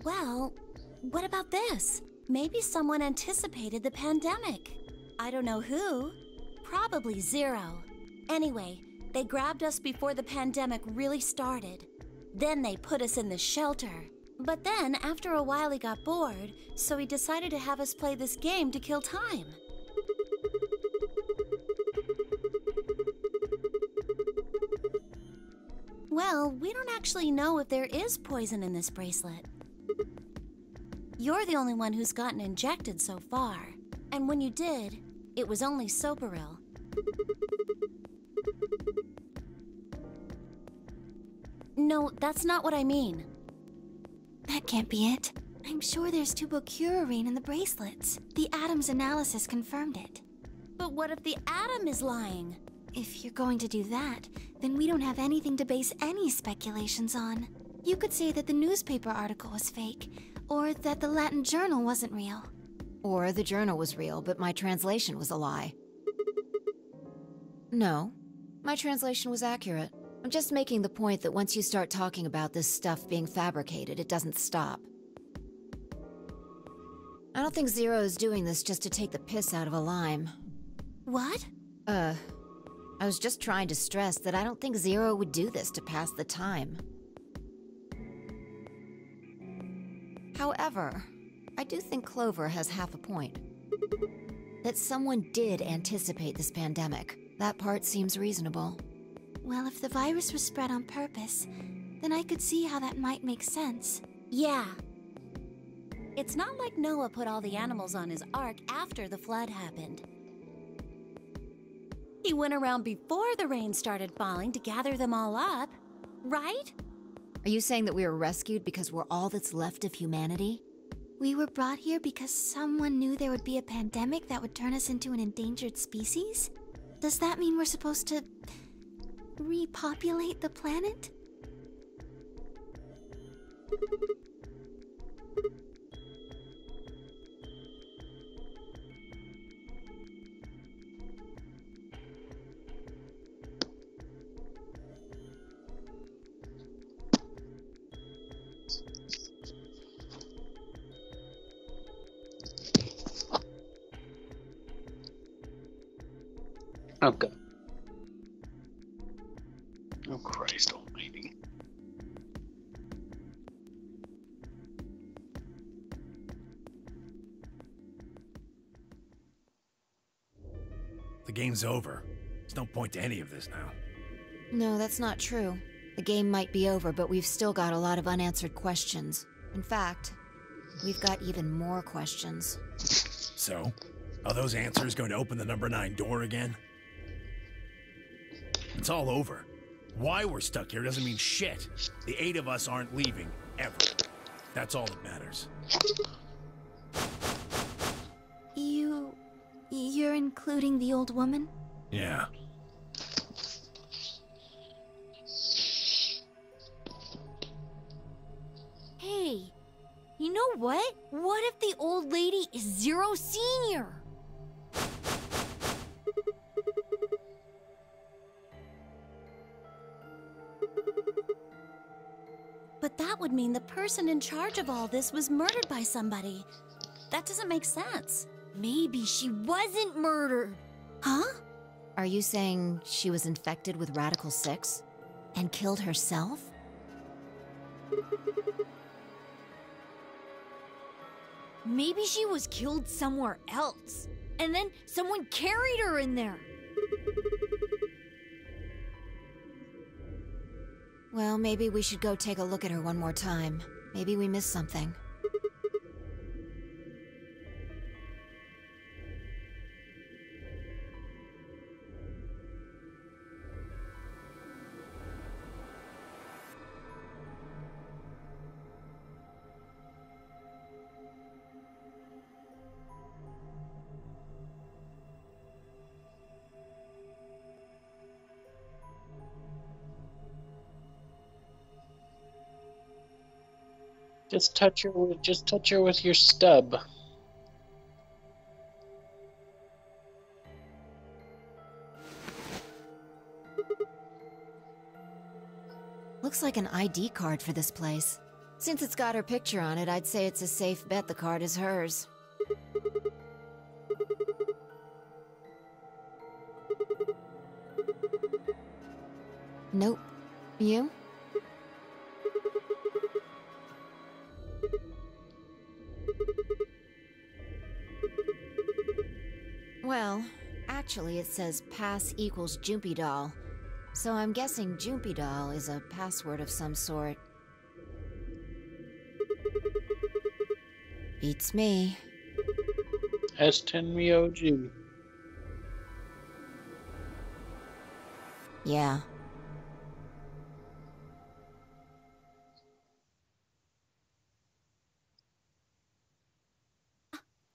Well, what about this? Maybe someone anticipated the pandemic. I don't know who. Probably Zero. Anyway, they grabbed us before the pandemic really started. Then they put us in the shelter. But then, after a while, he got bored, so he decided to have us play this game to kill time. Well, we don't actually know if there is poison in this bracelet. You're the only one who's gotten injected so far. And when you did, it was only Soparil. No, that's not what I mean. That can't be it. I'm sure there's tubocurarine in the bracelets. The Atom's analysis confirmed it. But what if the Atom is lying? If you're going to do that, then we don't have anything to base any speculations on. You could say that the newspaper article was fake, or that the Latin journal wasn't real. Or the journal was real, but my translation was a lie. No, my translation was accurate. I'm just making the point that once you start talking about this stuff being fabricated, it doesn't stop. I don't think Zero is doing this just to take the piss out of a lime. What? I was just trying to stress that I don't think Zero would do this to pass the time. However, I do think Clover has half a point. That someone did anticipate this pandemic. That part seems reasonable. Well, if the virus was spread on purpose, then I could see how that might make sense. Yeah. It's not like Noah put all the animals on his ark after the flood happened. He went around before the rain started falling to gather them all up, right? Are you saying that we were rescued because we're all that's left of humanity? We were brought here because someone knew there would be a pandemic that would turn us into an endangered species? Does that mean we're supposed to repopulate the planet? Okay. Oh, Christ almighty. The game's over. There's no point to any of this now. No, that's not true. The game might be over, but we've still got a lot of unanswered questions. In fact, we've got even more questions. So, are those answers going to open the number 9 door again? It's all over. Why we're stuck here doesn't mean shit. The 8 of us aren't leaving, ever. That's all that matters. You're including the old woman? Yeah. Hey, you know what? What if the old lady is Zero Senior? But that would mean the person in charge of all this was murdered by somebody. That doesn't make sense. Maybe she wasn't murdered. Huh? Are you saying she was infected with Radical 6 and killed herself? Maybe she was killed somewhere else, and then someone carried her in there. Well, maybe we should go take a look at her one more time. Maybe we missed something. Just touch her with your stub. Looks like an ID card for this place. Since it's got her picture on it, I'd say it's a safe bet the card is hers. Nope. You? Well, actually it says pass equals Jumpy Doll. So I'm guessing Jumpy Doll is a password of some sort. Beats me. S10MeOG. Yeah.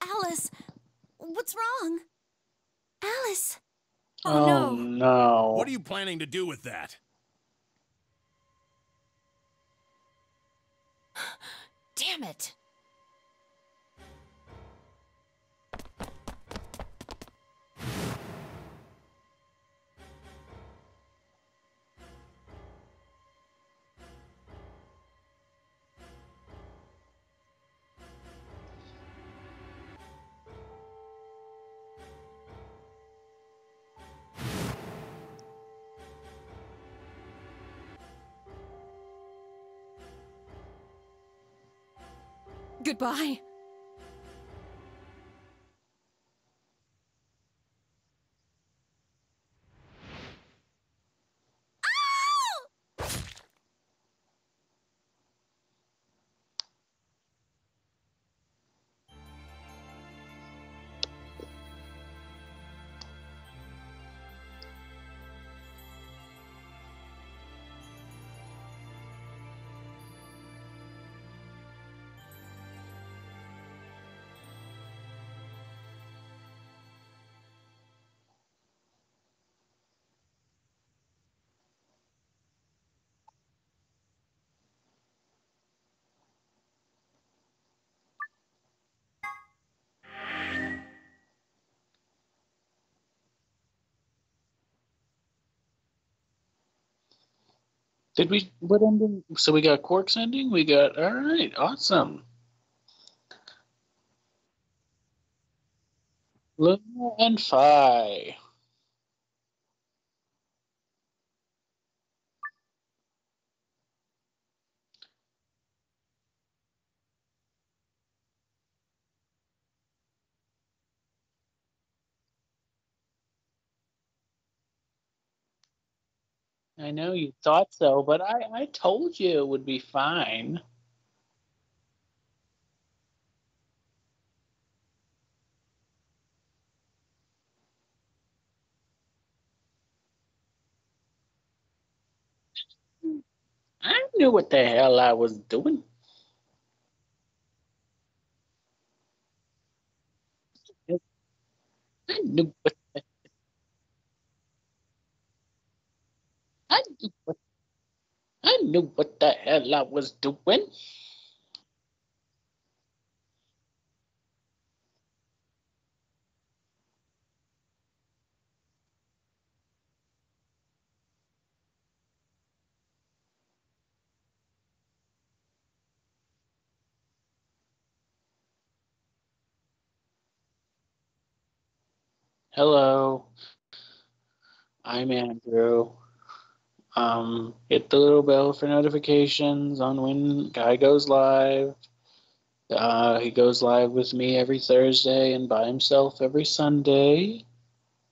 Alice, what's wrong? Alice! Oh no. What are you planning to do with that? Damn it! Goodbye. Did we? What ending? So we got Quark's ending. We got. All right. Awesome. Luna and Phi. I know you thought so, but I told you it would be fine. I knew what the hell I was doing. I knew what I knew what I knew what the hell I was doing. Hello, I'm Andrew. Hit the little bell for notifications on when Guy goes live. He goes live with me every Thursday and by himself every Sunday.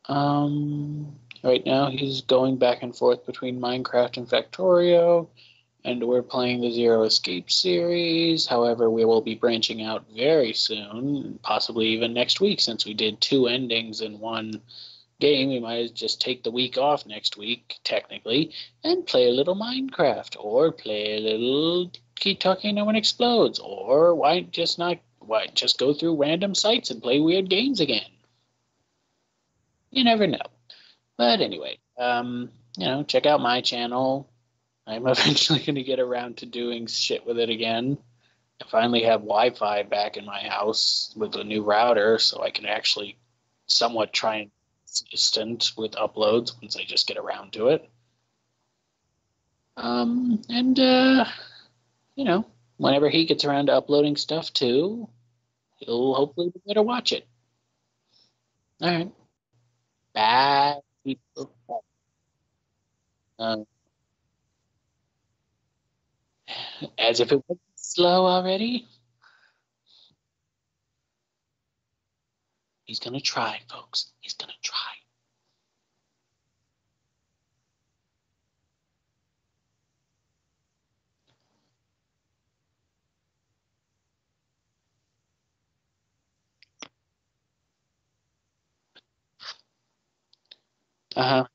Right now he's going back and forth between Minecraft and Factorio, and we're playing the Zero Escape series. However, we will be branching out very soon, possibly even next week, since we did 2 endings in one game. We might just take the week off next week, technically, and play a little Minecraft, or play a little Keep Talking No One Explodes, or why just go through random sites and play weird games again. You never know. But anyway, check out my channel. I'm eventually going to get around to doing shit with it again. I finally have Wi-Fi back in my house with a new router, so I can actually somewhat try and consistent with uploads once I just get around to it. Whenever he gets around to uploading stuff too, he'll hopefully be able to watch it. All right. Bye, people. As if it wasn't slow already. He's gonna try, folks. He's gonna try. Uh-huh.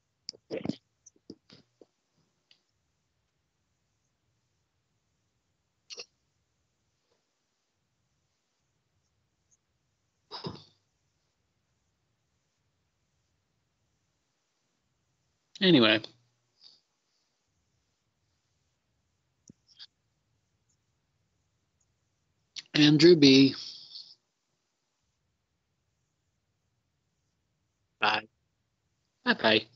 Anyway. Andrew B. Bye. Bye-bye.